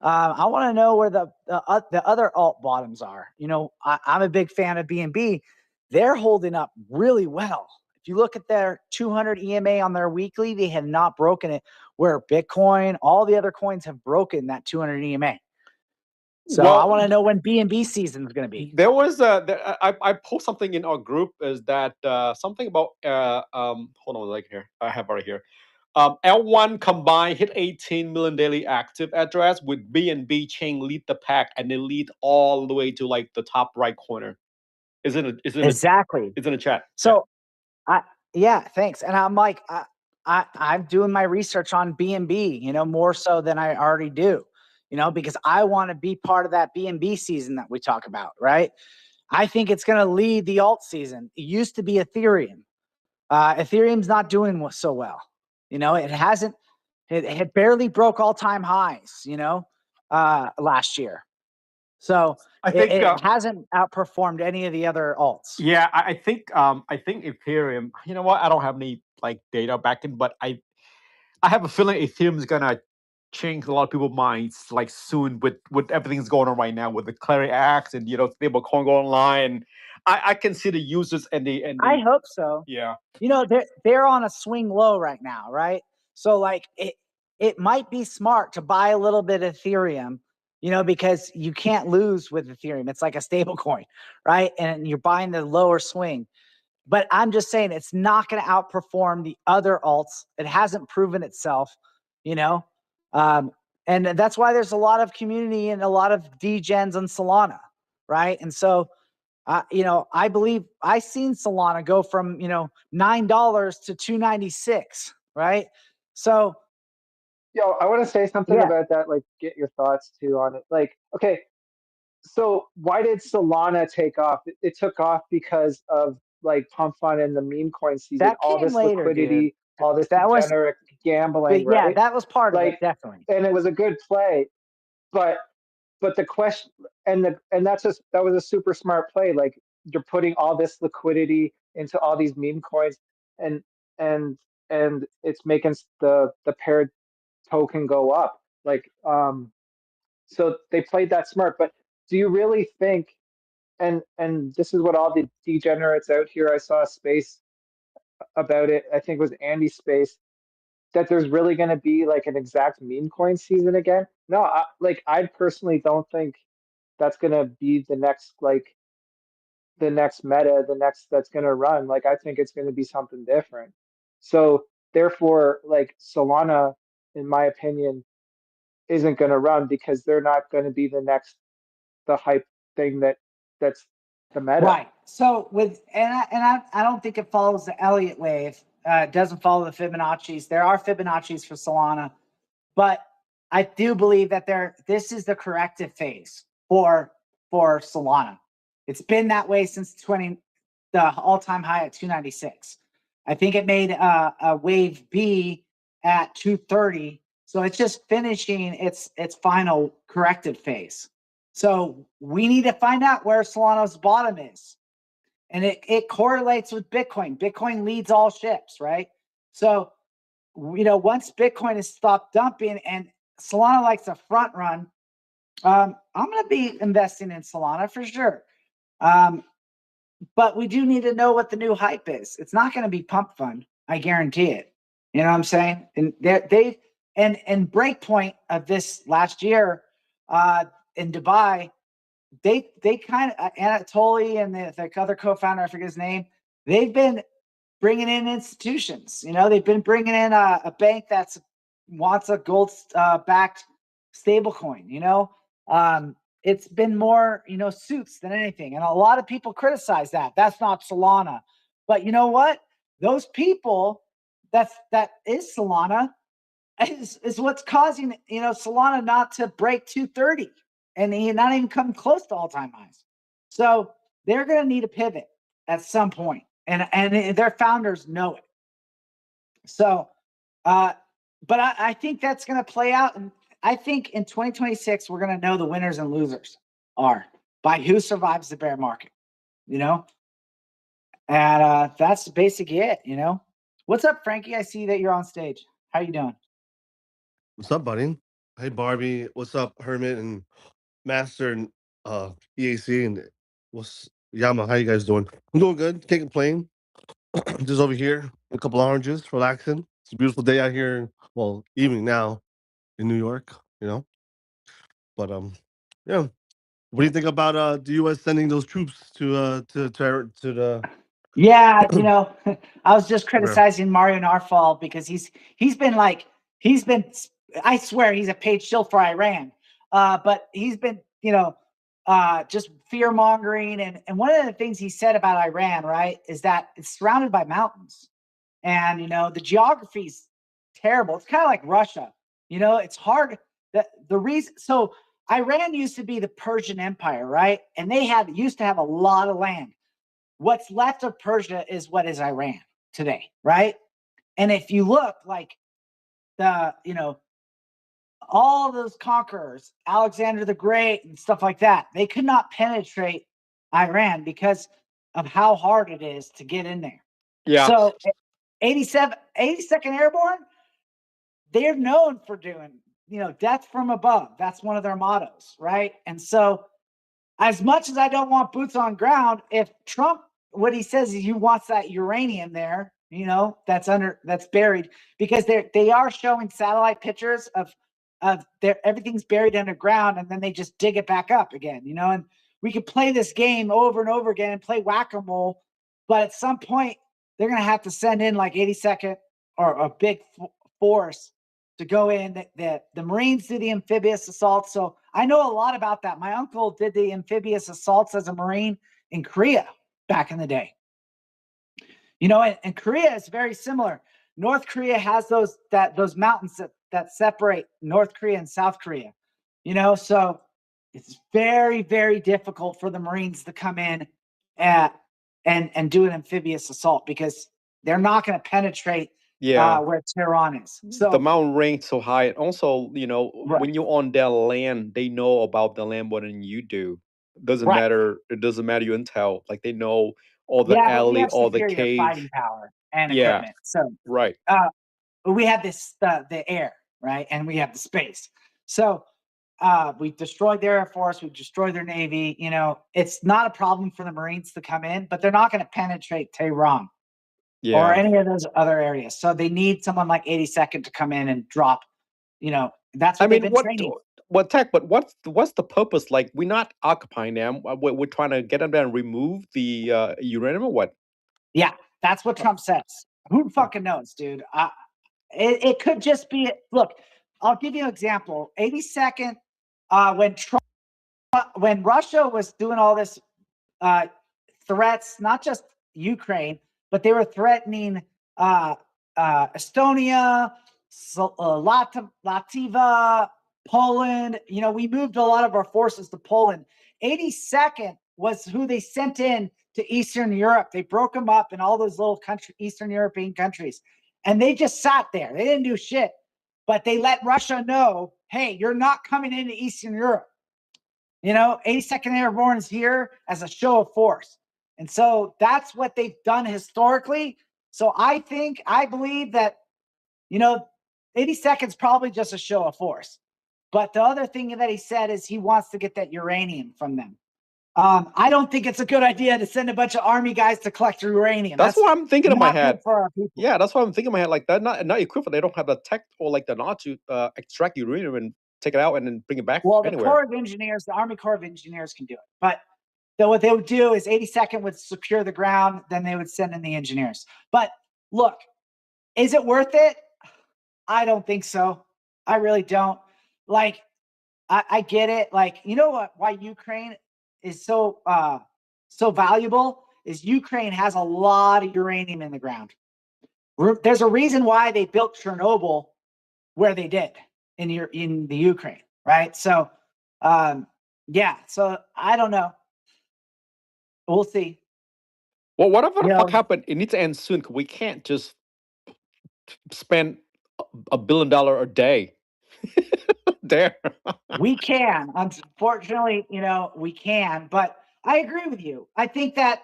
I want to know where the other alt bottoms are. You know, I'm a big fan of BNB. They're holding up really well. If you look at their 200 EMA on their weekly, they have not broken it. Where Bitcoin, all the other coins have broken that 200 EMA. So I want to know when BNB season is going to be. There was I posted something in our group is that something about hold on, like here I have right here. L1 combined hit 18 million daily active address with BNB chain lead the pack, and they lead all the way to like the top right corner. Isn't it? Exactly. It's in the chat. So, yeah, thanks. And I'm like, I'm doing my research on BNB, you know, more so than I already do, you know, because I want to be part of that BNB season that we talk about, right? I think it's going to lead the alt season. It used to be Ethereum. Ethereum's not doing so well. You know, it hasn't, it barely broke all-time highs, you know, last year. So I think it hasn't outperformed any of the other alts. Yeah, I think Ethereum. You know what? I don't have any like data backing, but I have a feeling Ethereum is gonna change a lot of people's minds like soon with everything's going on right now with the Clarity Act and you know stablecoin going online. I can see the users and the I hope so. Yeah. You know, they're on a swing low right now, right? So like it might be smart to buy a little bit of Ethereum, you know, because you can't lose with Ethereum. It's like a stable coin, right? And you're buying the lower swing. But I'm just saying it's not going to outperform the other alts. It hasn't proven itself, you know. And that's why there's a lot of community and a lot of degens on Solana, right? And so you know, I believe I seen Solana go from, you know, $9 to $2.96, right? So, Yo, I want to say something yeah, about that, like get your thoughts too on it. Like, okay, so why did Solana take off? It took off because of like pump fund and the meme coin season, that all came this later, liquidity, dude. all this That was, degenerate gambling, but yeah, right? that was part of it, Like, definitely. and it was a good play, but the question and that was a super smart play. Like you're putting all this liquidity into all these meme coins, and and and it's making the paired token go up. Like so they played that smart. But do you really think? And this is what all the degenerates out here. I saw a space about it. I think it was Andy's space that there's really going to be like an exact meme coin season again. No, I personally don't think that's going to be the next meta, the next that's going to run. Like I think it's going to be something different. So therefore, like Solana, in my opinion, isn't going to run because they're not going to be the hype thing that's the meta. Right. So I don't think it follows the Elliott Wave. It doesn't follow the Fibonacci's. There are Fibonacci's for Solana, but I do believe that this is the corrective phase for Solana. It's been that way since the all-time high at 296. I think it made a wave B at 230. So it's just finishing its final corrective phase. So we need to find out where Solana's bottom is. And it correlates with Bitcoin. Bitcoin leads all ships, right? So, you know, once Bitcoin has stopped dumping and Solana likes a front run, I'm going to be investing in Solana for sure. But we do need to know what the new hype is. It's not going to be pump fund. I guarantee it. You know what I'm saying? And and Breakpoint of this last year in Dubai, they kind of Anatoly and the other co-founder, I forget his name. They've been bringing in institutions. You know, they've been bringing in a bank that's wants a gold backed stable coin. You know, It's been more, suits than anything. And a lot of people criticize that. That's not Solana. But you know what? Those people that is Solana is what's causing, Solana not to break 230 and not even come close to all-time highs. So they're going to need a pivot at some point, and their founders know it. So, but I think that's going to play out, and I think in 2026 we're going to know the winners and losers are by who survives the bear market, and that's basically it. What's up, Frankie? I see that you're on stage. How you doing? What's up, buddy? Hey, Barbie. What's up, Hermit and Master and EAC and what's Yama? How you guys doing? I'm doing good. Can't complain. Just over here, a couple oranges, relaxing. It's a beautiful day out here. Well, evening now in New York. But yeah. What do you think about the U.S. sending those troops to the? Yeah, I was just Where? criticizing Mario Narfall because he's been I swear he's a paid shill for Iran. But he's been, just fear mongering, and one of the things he said about Iran, right, is that it's surrounded by mountains. And the geography's terrible. It's kind of like Russia. It's hard. The reason so Iran used to be the Persian Empire, right? And they used to have a lot of land. What's left of Persia is what is Iran today, right? And if you look, like all those conquerors, Alexander the Great and stuff like that, they could not penetrate Iran because of how hard it is to get in there. Yeah. So 82nd Airborne, they're known for doing, death from above. That's one of their mottos, right? And so as much as I don't want boots on ground, if Trump, what he says is he wants that uranium there, that's buried, because they are showing satellite pictures of everything's buried underground, and then they just dig it back up again, and we could play this game over and over again and play whack-a-mole, but at some point they're going to have to send in like 82nd or a big force to go in. The Marines do the amphibious assault. So I know a lot about that. My uncle did the amphibious assaults as a Marine in Korea back in the day. And Korea is very similar. North Korea has those mountains that separate North Korea and South Korea. So it's very, very difficult for the Marines to come in and do an amphibious assault because they're not going to penetrate where Tehran is. So the mountain range so high. And also, Right. when you're on their land, they know about the land more than you do. Doesn't Right. matter. It doesn't matter your intel. Like they know all the but we alley, have all the superior cave. fighting power and Yeah. equipment. So Right. we have the air, right, and we have the space. So we destroyed their Air Force, we destroyed their Navy. It's not a problem for the Marines to come in, but they're not going to penetrate Tehran or any of those other areas. So they need someone like 82nd to come in and drop. That's what they've been training. What tech? But what's the purpose? Like we're not occupying them. We're trying to get them there and remove the uranium or what? Yeah, that's what Trump says. Who fucking knows, dude? It could just be. Look, I'll give you an example. 82nd, when Russia was doing all this threats, not just Ukraine, but they were threatening Estonia, Latvia, Poland. We moved a lot of our forces to Poland. 82nd was who they sent in to Eastern Europe. They broke them up in all those little Eastern European countries. And they just sat there. They didn't do shit. But they let Russia know, hey, you're not coming into Eastern Europe. 82nd Airborne is here as a show of force. And so that's what they've done historically. So I believe that, 82nd is probably just a show of force. But the other thing that he said is he wants to get that uranium from them. I don't think it's a good idea to send a bunch of army guys to collect uranium. That's what I'm thinking in my head. For our people. Yeah, that's what I'm thinking in my head. Like they're not equipped. They don't have the tech or like the knowledge to extract uranium and take it out and then bring it back. Well, the anywhere. Corps of Engineers, the Army Corps of Engineers can do it. But what they would do is 82nd would secure the ground, then they would send in the engineers. But look, is it worth it? I don't think so. I really don't. Like, I get it. Like, you know what? Why Ukraine is so valuable is Ukraine has a lot of uranium in the ground. There's a reason why they built Chernobyl where they did in the Ukraine, right? So, yeah. So I don't know. We'll see. Well, whatever the You fuck know, happened, it needs to end soon. We can't just spend $1 billion a day there. we can. Unfortunately, you know, we can. But I agree with you. I think that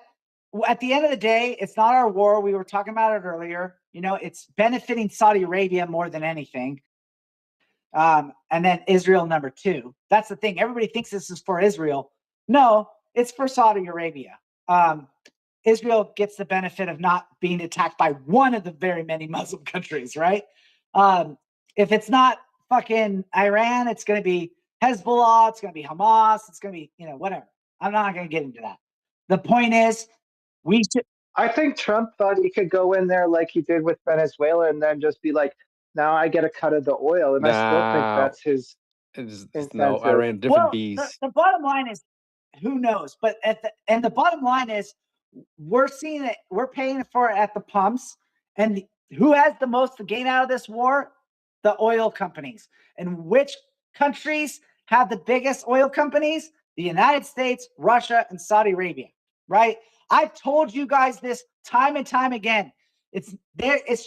at the end of the day, it's not our war. We were talking about it earlier. You know, it's benefiting Saudi Arabia more than anything. And then Israel number 2. That's the thing. Everybody thinks this is for Israel. No, it's for Saudi Arabia. Israel gets the benefit of not being attacked by one of the very many Muslim countries, right? If it's not fucking Iran, it's going to be Hezbollah, it's going to be Hamas, it's going to be, you know, whatever. I'm not going to get into that. The point is, we should. I think Trump thought he could go in there like he did with Venezuela and then just be like, now I get a cut of the oil. And I still think Nah, that's his no, incentive. Iran, different Well, bees. the bottom line is, who knows? But the bottom line is, we're seeing it. We're paying for it at the pumps, and who has the most to gain out of this war? The oil companies. And which countries have the biggest oil companies? The United States, Russia, and Saudi Arabia. Right? I've told you guys this time and time again. It's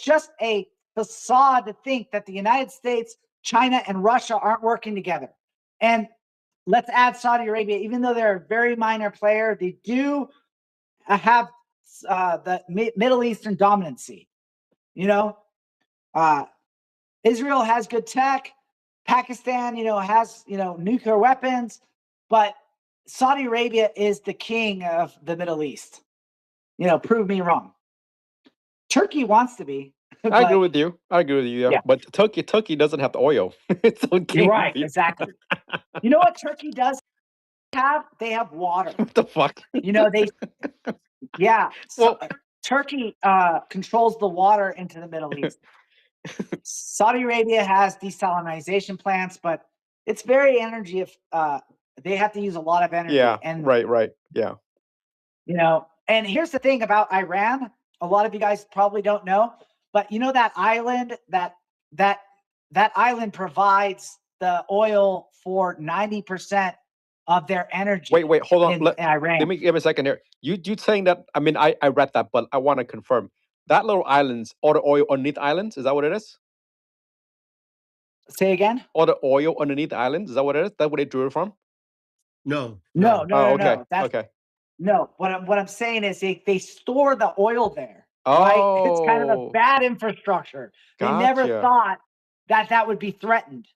just a facade to think that the United States, China, and Russia aren't working together. And let's add Saudi Arabia, even though they're a very minor player, they do have the Middle Eastern dominancy. You know, Israel has good tech. Pakistan, you know, has, you know, nuclear weapons, but Saudi Arabia is the king of the Middle East. You know, prove me wrong. Turkey wants to be. I agree with you. I agree with you. Yeah. But Turkey doesn't have the oil. So it You're can't right, be. exactly. You know what Turkey does have? They have water. What the fuck? You know, yeah. So Well, Turkey controls the water into the Middle East. Saudi Arabia has desalination plants, but it's very energy. They have to use a lot of energy. yeah, And right. Yeah. you know, and here's the thing about Iran. A lot of you guys probably don't know, but you know that island that island provides the oil for 90% of their energy. Wait, hold on. in Iran. Let me give me a second here. You saying that? I mean, I read that, but I want to confirm that little islands, all the oil underneath islands. Is that what it is? Say again? All the oil underneath the islands. Is that what it is? That where they drew it from? No. No. Oh, okay. That's Okay. no. What I'm saying is they store the oil there. Oh, Right? It's kind of a bad infrastructure. They never gotcha. thought that would be threatened.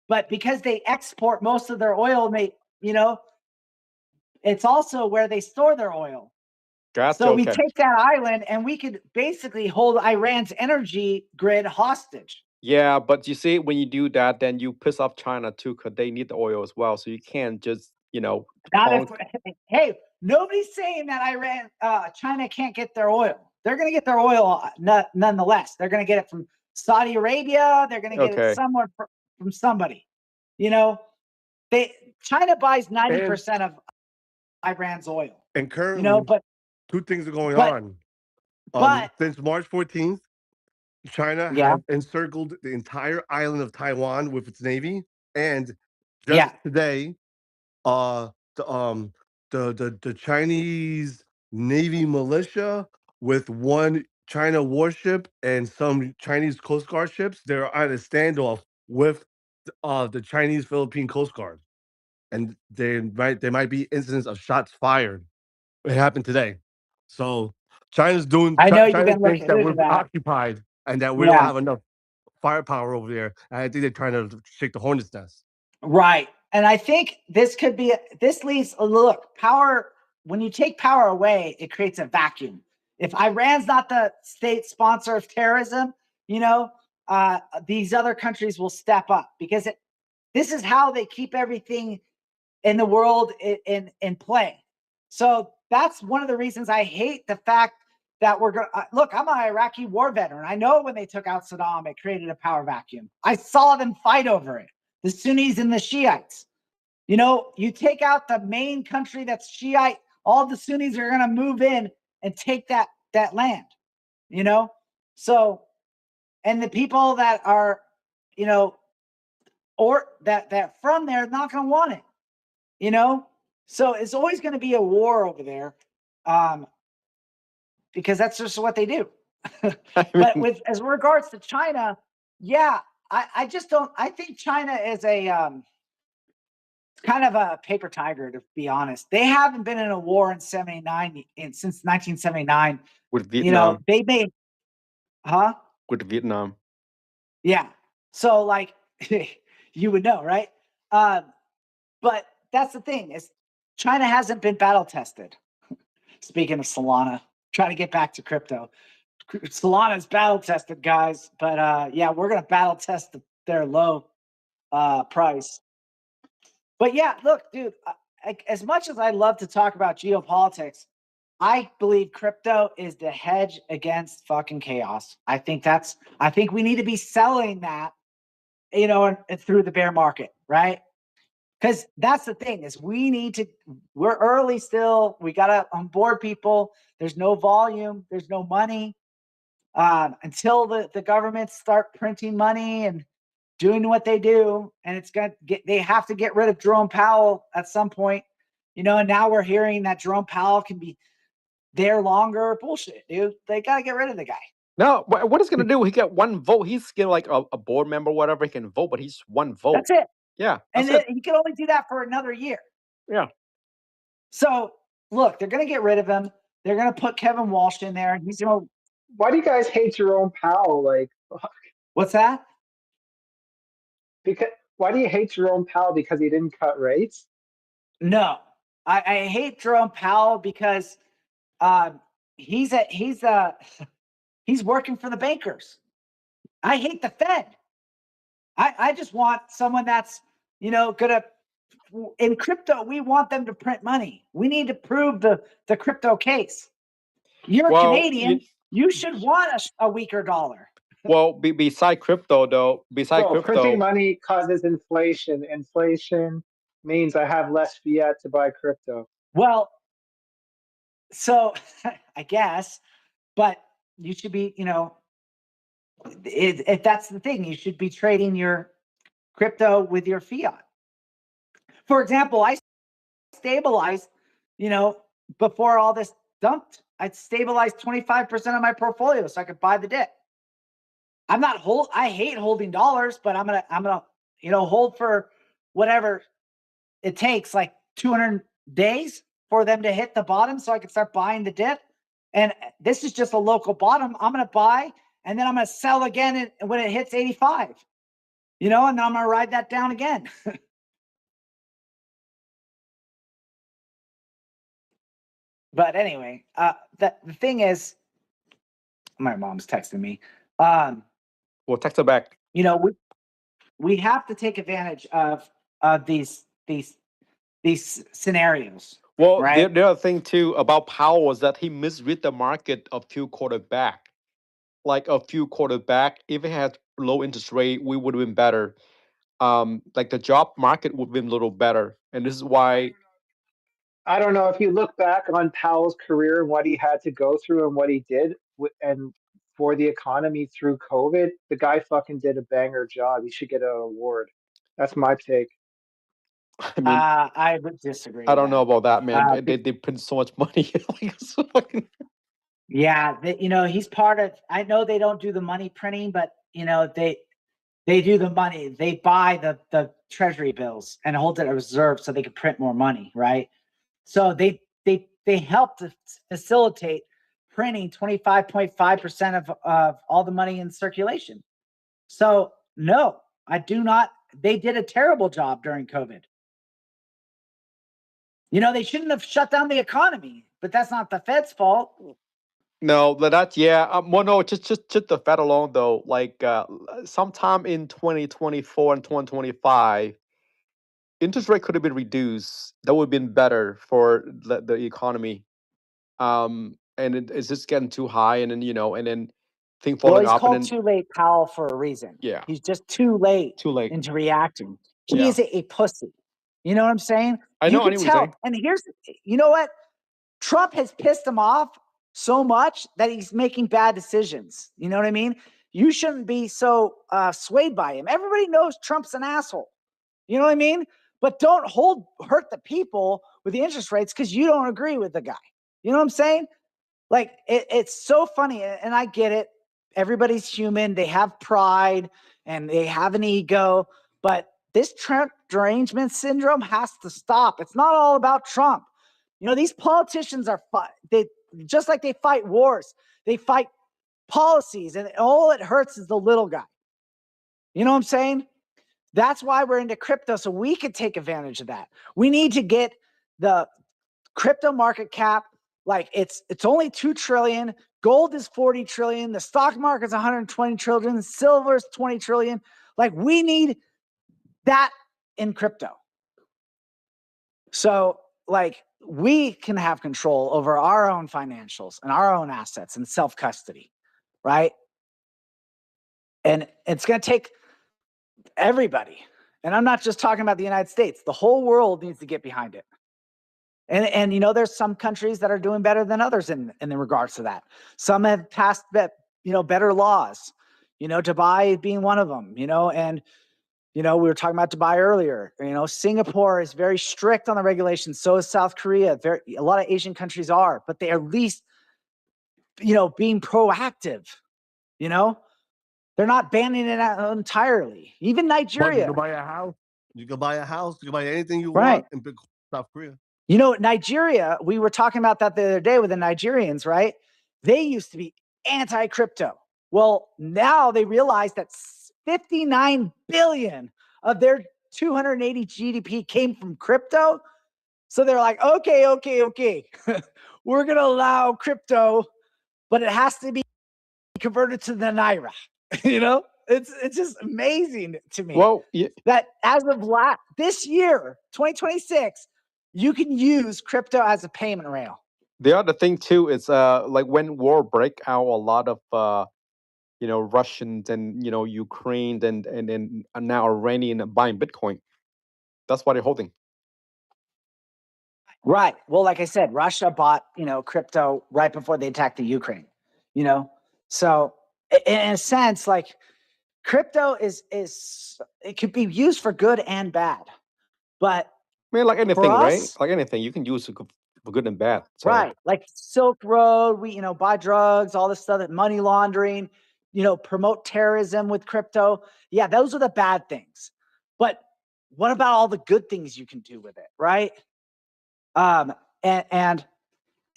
But because they export most of their oil, you know, it's also where they store their oil. Gotcha. So we Okay. take that island and we could basically hold Iran's energy grid hostage. Yeah, but you see, when you do that, then you piss off China too, because they need the oil as well. So you can't just, Not if, hey, nobody's saying that China can't get their oil. They're going to get their oil nonetheless. They're going to get it from Saudi Arabia. They're going to get it somewhere from somebody. You know, China buys 90% of Iran's oil. And currently, you know, but two things are going on. But since March 14th, China has encircled the entire island of Taiwan with its navy, and just today, the Chinese Navy militia with one China warship and some Chinese Coast Guard ships, they're at a standoff with the Chinese Philippine Coast Guard, and there might be incidents of shots fired. It happened today, so China's China thinks that we're occupied and that we don't have enough firepower over there. And I think they're trying to shake the hornet's nest. Right. And I think this leaves power. When you take power away, it creates a vacuum. If Iran's not the state sponsor of terrorism, these other countries will step up, because this is how they keep everything in the world in play. So that's one of the reasons I hate the fact that we're going to look. I'm an Iraqi war veteran. I know when they took out Saddam, it created a power vacuum. I saw them fight over it. the Sunnis and the Shiites. You know, you take out the main country that's Shiite, all the Sunnis are going to move in and take that land, you know? So, and the people that are, you know, or that from there, not going to want it, you know? So it's always going to be a war over there, because that's just what they do. But with as regards to China, yeah, I just don't. I think China is a kind of a paper tiger, to be honest. They haven't been in a war in '79 since 1979. With Vietnam. You know, they made, huh? With Vietnam. Yeah. So like, you would know, right? But that's the thing is, China hasn't been battle tested. Speaking of Solana, trying to get back to crypto. Solana's battle tested, guys. But yeah, we're gonna battle test their low price. But yeah, look, dude, as much as I love to talk about geopolitics, I believe crypto is the hedge against fucking chaos. I think we need to be selling that, you know, through the bear market, right? Because that's the thing is we're early still. We got to onboard people. There's no volume. There's no money. Until the governments start printing money and doing what they do, and they have to get rid of Jerome Powell at some point, you know. And now we're hearing that Jerome Powell can be there longer. Bullshit, dude. They gotta get rid of the guy. No, what is gonna do? He got one vote. He's getting like a board member, whatever. He can vote, but he's one vote. That's it. Yeah, and he can only do that for another year. Yeah. So look, they're gonna get rid of him. They're gonna put Kevin Walsh in there. He's gonna. Why do you guys hate Jerome Powell? Like, fuck. What's that? Because why do you hate Jerome Powell? Because he didn't cut rates? No, I hate Jerome Powell because he's working for the bankers. I hate the Fed. I just want someone that's, you know, gonna, in crypto, we want them to print money. We need to prove the crypto case. You're Canadian. You should want a weaker dollar. Well, beside crypto, though, printing money causes inflation. Inflation means I have less fiat to buy crypto. Well, so I guess, but you should be, you know, if that's the thing, you should be trading your crypto with your fiat. For example, I stabilized, you know, before all this dumped, I'd stabilized 25% of my portfolio so I could buy the dip. I hate holding dollars, but I'm gonna, you know, hold for whatever it takes, like 200 days for them to hit the bottom so I can start buying the dip. And this is just a local bottom. I'm gonna buy and then I'm gonna sell again when it hits 85. You know, and I'm gonna ride that down again. But anyway, the thing is, my mom's texting me. Well, text her back. You know, we have to take advantage of these scenarios. Well, right? the other thing too about Powell was that he misread the market a few quarters back. Like a few quarters back, if it had low interest rate, we would have been better. Like the job market would have been a little better, and this is why. I don't know if you look back on Powell's career and what he had to go through and what he did and for the economy through COVID, the guy fucking did a banger job. He should get an award. That's my take. I mean, I would disagree. I don't know about that, man. They print so much money. Yeah, you know, he's part of. I know they don't do the money printing, but you know they do the money. They buy the treasury bills and hold it at reserve so they can print more money, right? So they help to facilitate printing 25.5% of all the money in circulation. So no, I do not. They did a terrible job during COVID. You know, they shouldn't have shut down the economy, but that's not the Fed's fault. No, that's well, no, just the Fed alone though. Like sometime in 2024 and 2025. Interest rate could have been reduced. That would have been better for the economy. And it's just getting too high, and then thing falling well, he's off. Called too late Powell for a reason. Yeah, he's just too late into reacting. He Yeah. is a pussy. You know what I'm saying? I know You can what you're tell. saying. And here's, you know what? Trump has pissed him off so much that he's making bad decisions. You know what I mean? You shouldn't be so swayed by him. Everybody knows Trump's an asshole. You know what I mean? But don't hurt the people with the interest rates because you don't agree with the guy. You know what I'm saying? Like it's so funny, and I get it. Everybody's human. They have pride and they have an ego, but this Trump derangement syndrome has to stop. It's not all about Trump. You know, these politicians are they just like they fight wars. They fight policies, and all it hurts is the little guy. You know what I'm saying? That's why we're into crypto, so we could take advantage of that. We need to get the crypto market cap, like it's only 2 trillion. Gold is 40 trillion. The stock market's 120 trillion. Silver's 20 trillion. Like we need that in crypto. So like we can have control over our own financials and our own assets and self-custody, right? And it's going to take everybody. And I'm not just talking about the United States. The whole world needs to get behind it. And you know, there's some countries that are doing better than others in regards to that. Some have passed that, you know, better laws, you know, Dubai being one of them, you know, and, you know, we were talking about Dubai earlier. You know, Singapore is very strict on the regulations. So is South Korea. A lot of Asian countries are, but they are at least, you know, being proactive, you know, they're not banning it out entirely. Even But Nigeria. you can buy a house. You can buy a house. You can buy anything you Right. want in South Korea. You know, Nigeria, we were talking about that the other day with the Nigerians, right? They used to be anti-crypto. Well, now they realize that 59 billion of their 280 GDP came from crypto. So they're like, okay. We're going to allow crypto, but it has to be converted to the Naira. You know, it's just amazing to me. Well, yeah, that as of this year, 2026, you can use crypto as a payment rail. the other thing too is like when war break out, a lot of you know, Russians and, you know, Ukraine and now Iranian buying Bitcoin. That's why they're holding. Right. Well, like I said, Russia bought, you know, crypto right before they attacked the Ukraine, you know? So in a sense, like crypto is it could be used for good and bad. But I mean, like anything, right? us, Like anything, you can use it for good and bad. So right, like Silk Road, we, you know, buy drugs, all this stuff, that money laundering, you know, promote terrorism with crypto. Yeah, those are the bad things. But what about all the good things you can do with it, right? And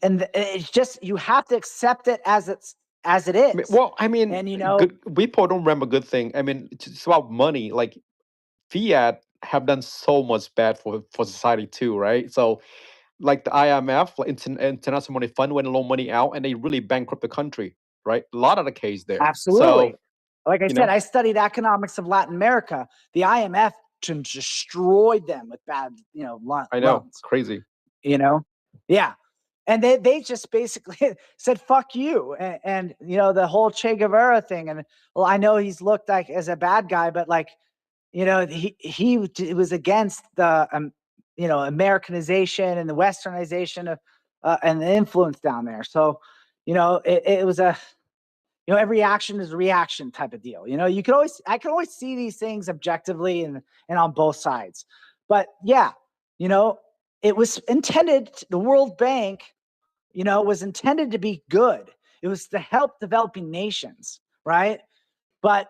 it's just, you have to accept it as it is. well, I mean, and you know, good people don't remember good thing. I mean, it's about money. Like fiat have done so much bad for society too, right? So like the IMF, like International Money Fund, went to loan money out, and they really bankrupt the country, right? A lot of the case there. absolutely. So, Like I you said, know, I studied economics of Latin America. The IMF destroyed them with bad, you know, I know, loans. crazy. You know, yeah, and they just basically said fuck you, and you know, the whole Che Guevara thing. And well, I know he's looked like as a bad guy, but like, you know, he was against the you know, Americanization and the Westernization of and the influence down there. So, you know, it was a, you know, every action is a reaction type of deal. You know, I can always see these things objectively and on both sides. But yeah, you know, it was intended, the World Bank, you know, was intended to be good. It was to help developing nations, right? But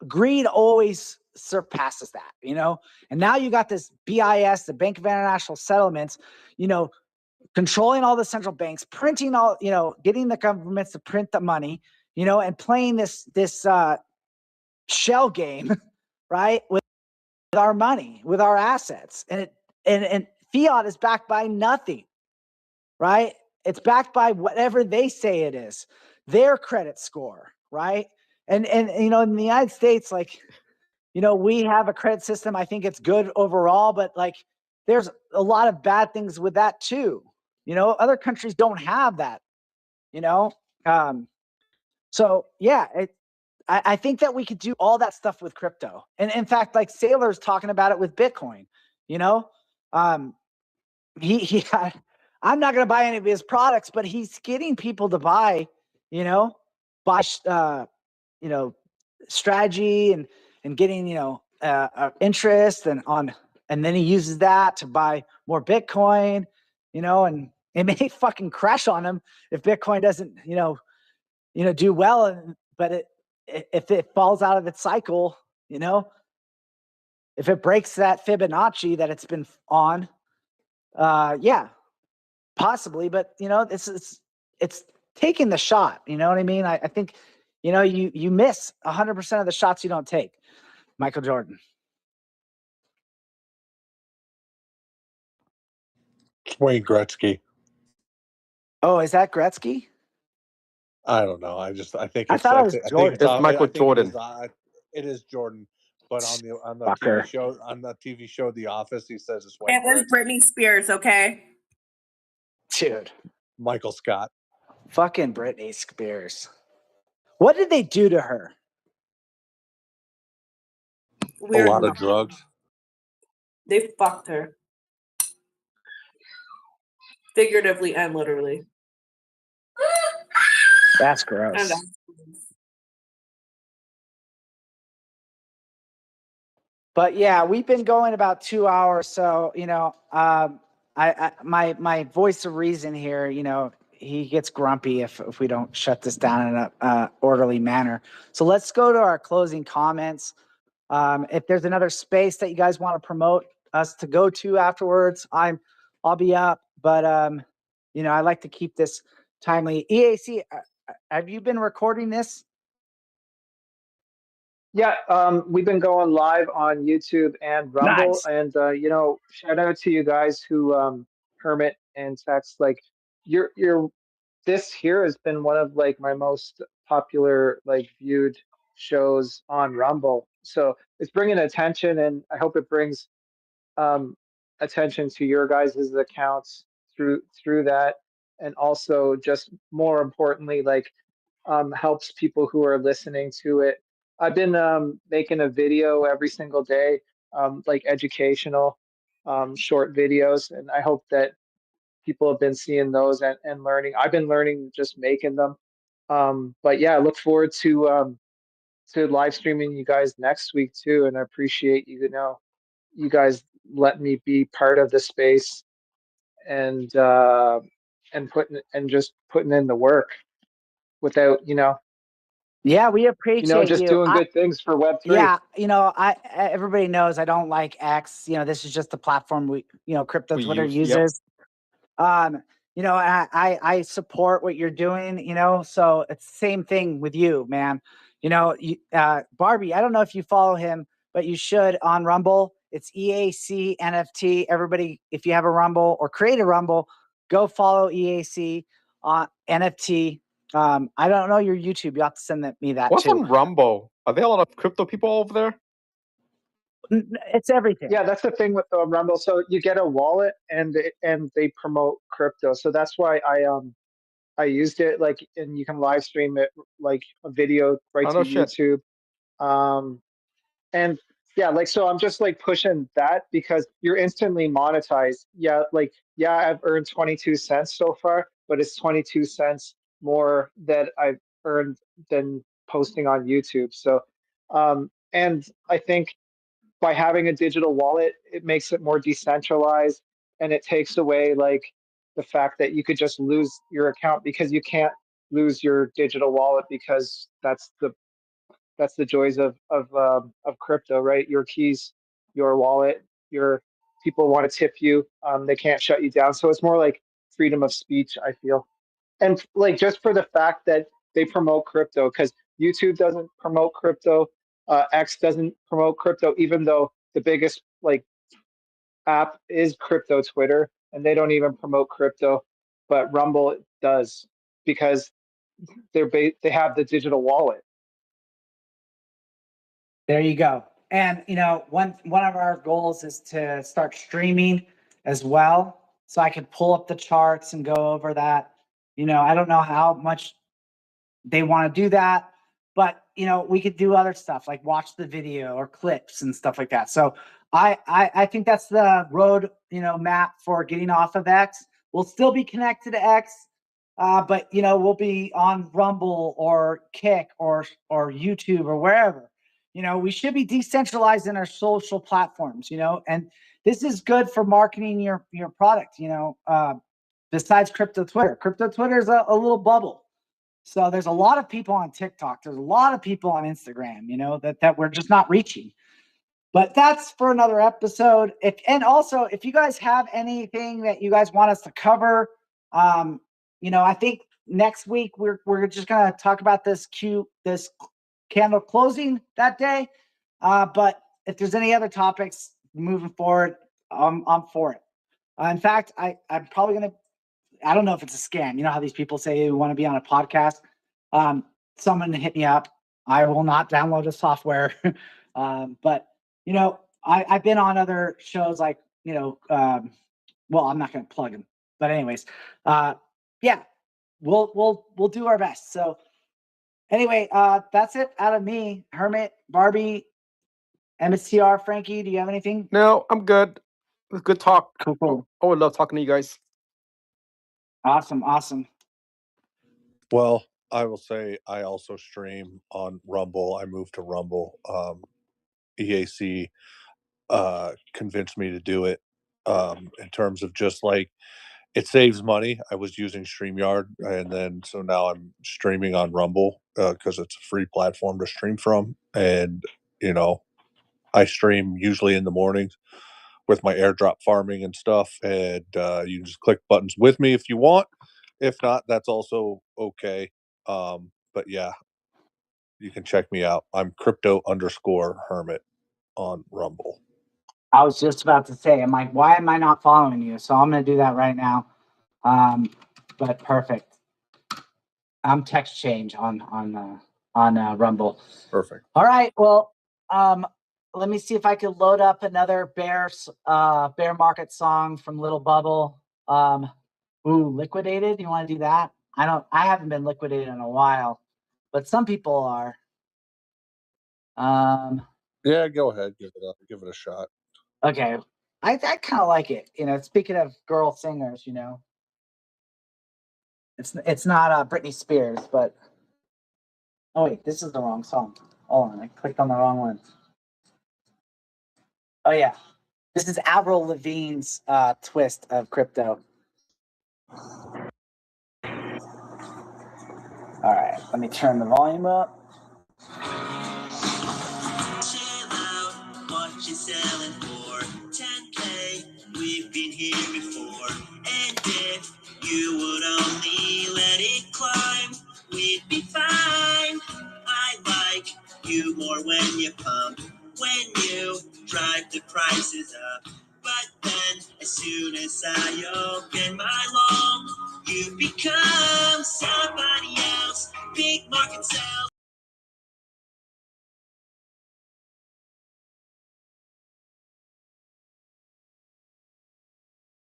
greed always surpasses that, you know? And now you got this BIS, the Bank of International Settlements, you know, controlling all the central banks, printing all, you know, getting the governments to print the money, you know, and playing this shell game, right, with our money, with our assets. And and fiat is backed by nothing, right? It's backed by whatever they say it is, their credit score, right? And you know, in the United States, like, you know, we have a credit system. I think it's good overall, but like there's a lot of bad things with that too. You know, other countries don't have that, you know? So yeah, I think that we could do all that stuff with crypto. And in fact, like Sailor's talking about it with Bitcoin, you know, he I'm not going to buy any of his products, but he's getting people to buy, you know, you know, strategy and getting, you know, interest and then he uses that to buy more Bitcoin, you know, and it may fucking crash on him if Bitcoin doesn't, you know, do well. But if it falls out of its cycle, you know, if it breaks that Fibonacci that it's been on, yeah, possibly. But you know, it's taking the shot. You know what I mean? I think, you know, you miss 100% of the shots you don't take. Michael Jordan. Wayne Gretzky. Oh, is that Gretzky? I don't know. I think I it's. thought it was Jordan. It's Michael Jordan. It is Jordan. But on the Fucker. TV show The Office, he says it's Wayne It was Gretzky. Britney Spears, okay? Dude. Michael Scott. Fucking Britney Spears. What did they do to her? Weird. A lot of drugs. They fucked her. Figuratively and literally. That's gross. But yeah, we've been going about 2 hours. So, you know, my voice of reason here, you know, he gets grumpy if we don't shut this down in a orderly manner. So let's go to our closing comments. If there's another space that you guys want to promote us to go to afterwards, I'll be up. But you know, I like to keep this timely. EAC, have you been recording this? Yeah, we've been going live on YouTube and Rumble, Nice. and you know, shout out to you guys who Hermit and Tex, like your this here has been one of like my most popular like viewed shows on Rumble. So it's bringing attention, and I hope it brings attention to your guys' accounts through that, and also just more importantly, like helps people who are listening to it. I've been making a video every single day, like educational short videos, and I hope that people have been seeing those and learning. I've been learning just making them. But yeah, I look forward to live streaming you guys next week too, and I appreciate you guys let me be part of the space and just putting in the work without Yeah, we appreciate just you. doing good things for Web3. Yeah, you know, everybody knows I don't like X. You know, this is just the platform crypto Twitter uses. Yep. You know, I support what you're doing, you know, so it's the same thing with you, man. You know, Barbie, I don't know if you follow him, but you should on Rumble. It's EAC NFT. Everybody, if you have a Rumble or create a Rumble, go follow EAC on NFT. I don't know your YouTube. You have to send me that What's too. on Rumble? Are there a lot of crypto people over there? It's everything. Yeah, that's the thing with the Rumble. So you get a wallet and they promote crypto. So that's why I used it, like, and you can live stream it like a video right to YouTube. And yeah, like, so I'm just like pushing that because you're instantly monetized. Yeah, like, yeah, I've earned 22 cents so far, but it's 22 cents more that I've earned than posting on YouTube. So, and I think by having a digital wallet, it makes it more decentralized, and it takes away like the fact that you could just lose your account, because you can't lose your digital wallet, because that's the joys of crypto, right? Your keys, your wallet, your people want to tip you. They can't shut you down. So it's more like freedom of speech, I feel. And like, just for the fact that they promote crypto, because YouTube doesn't promote crypto, X doesn't promote crypto, even though the biggest like app is crypto Twitter, and they don't even promote crypto, but Rumble does, because they have the digital wallet. There you go. And you know, one of our goals is to start streaming as well, so I could pull up the charts and go over that. You know, I don't know how much they want to do that, but you know, we could do other stuff like watch the video or clips and stuff like that. So I think that's the road, you know, map for getting off of X. We'll still be connected to X, but you know, we'll be on Rumble or Kick or YouTube or wherever. You know, we should be decentralized in our social platforms, you know, and this is good for marketing your product, you know, besides crypto Twitter. Crypto Twitter is a little bubble. So there's a lot of people on TikTok. There's a lot of people on Instagram, you know, that we're just not reaching. But that's for another episode. And also, if you guys have anything that you guys want us to cover, you know, I think next week we're just gonna talk about this candle closing that day. But if there's any other topics moving forward, I'm for it. In fact, I'm probably gonna. I don't know if it's a scam. You know how these people say they want to be on a podcast. Someone hit me up. I will not download the software. But you know, I've been on other shows like, you know, well, I'm not going to plug them, but anyways, yeah, we'll do our best. So anyway, that's it out of me. Hermit, Barbie, MSTR, Frankie, do you have anything? No, I'm good. It was good talk. Cool. I would love talking to you guys. Awesome. Well, I will say I also stream on Rumble. I moved to Rumble. EAC convinced me to do it, in terms of just like it saves money. I was using StreamYard, and then so now I'm streaming on Rumble because it's a free platform to stream from. And you know, I stream usually in the mornings with my airdrop farming and stuff, and you can just click buttons with me if you want. If not, that's also okay. But yeah, you can check me out. I'm crypto_hermit on Rumble. I was just about to say, why am I not following you? So I'm going to do that right now. But perfect. I'm text change on Rumble. Perfect. All right. Well, let me see if I could load up another bear market song from Little Bubble. Liquidated. You want to do that? I haven't been liquidated in a while, but some people are. Yeah, go ahead. Give it a shot. Okay. I kind of like it. You know, speaking of girl singers, you know, it's not Britney Spears, but oh wait, this is the wrong song. Hold on, I clicked on the wrong one. Oh yeah, this is Avril Lavigne's twist of crypto. All right, let me turn the volume up. Chill out, what you selling for? 10K, we've been here before. And if you would only let it climb, we'd be fine. I like you more when you pump, when you drive the prices up. But then, as soon as I open my long, you become somebody else. Big market sell.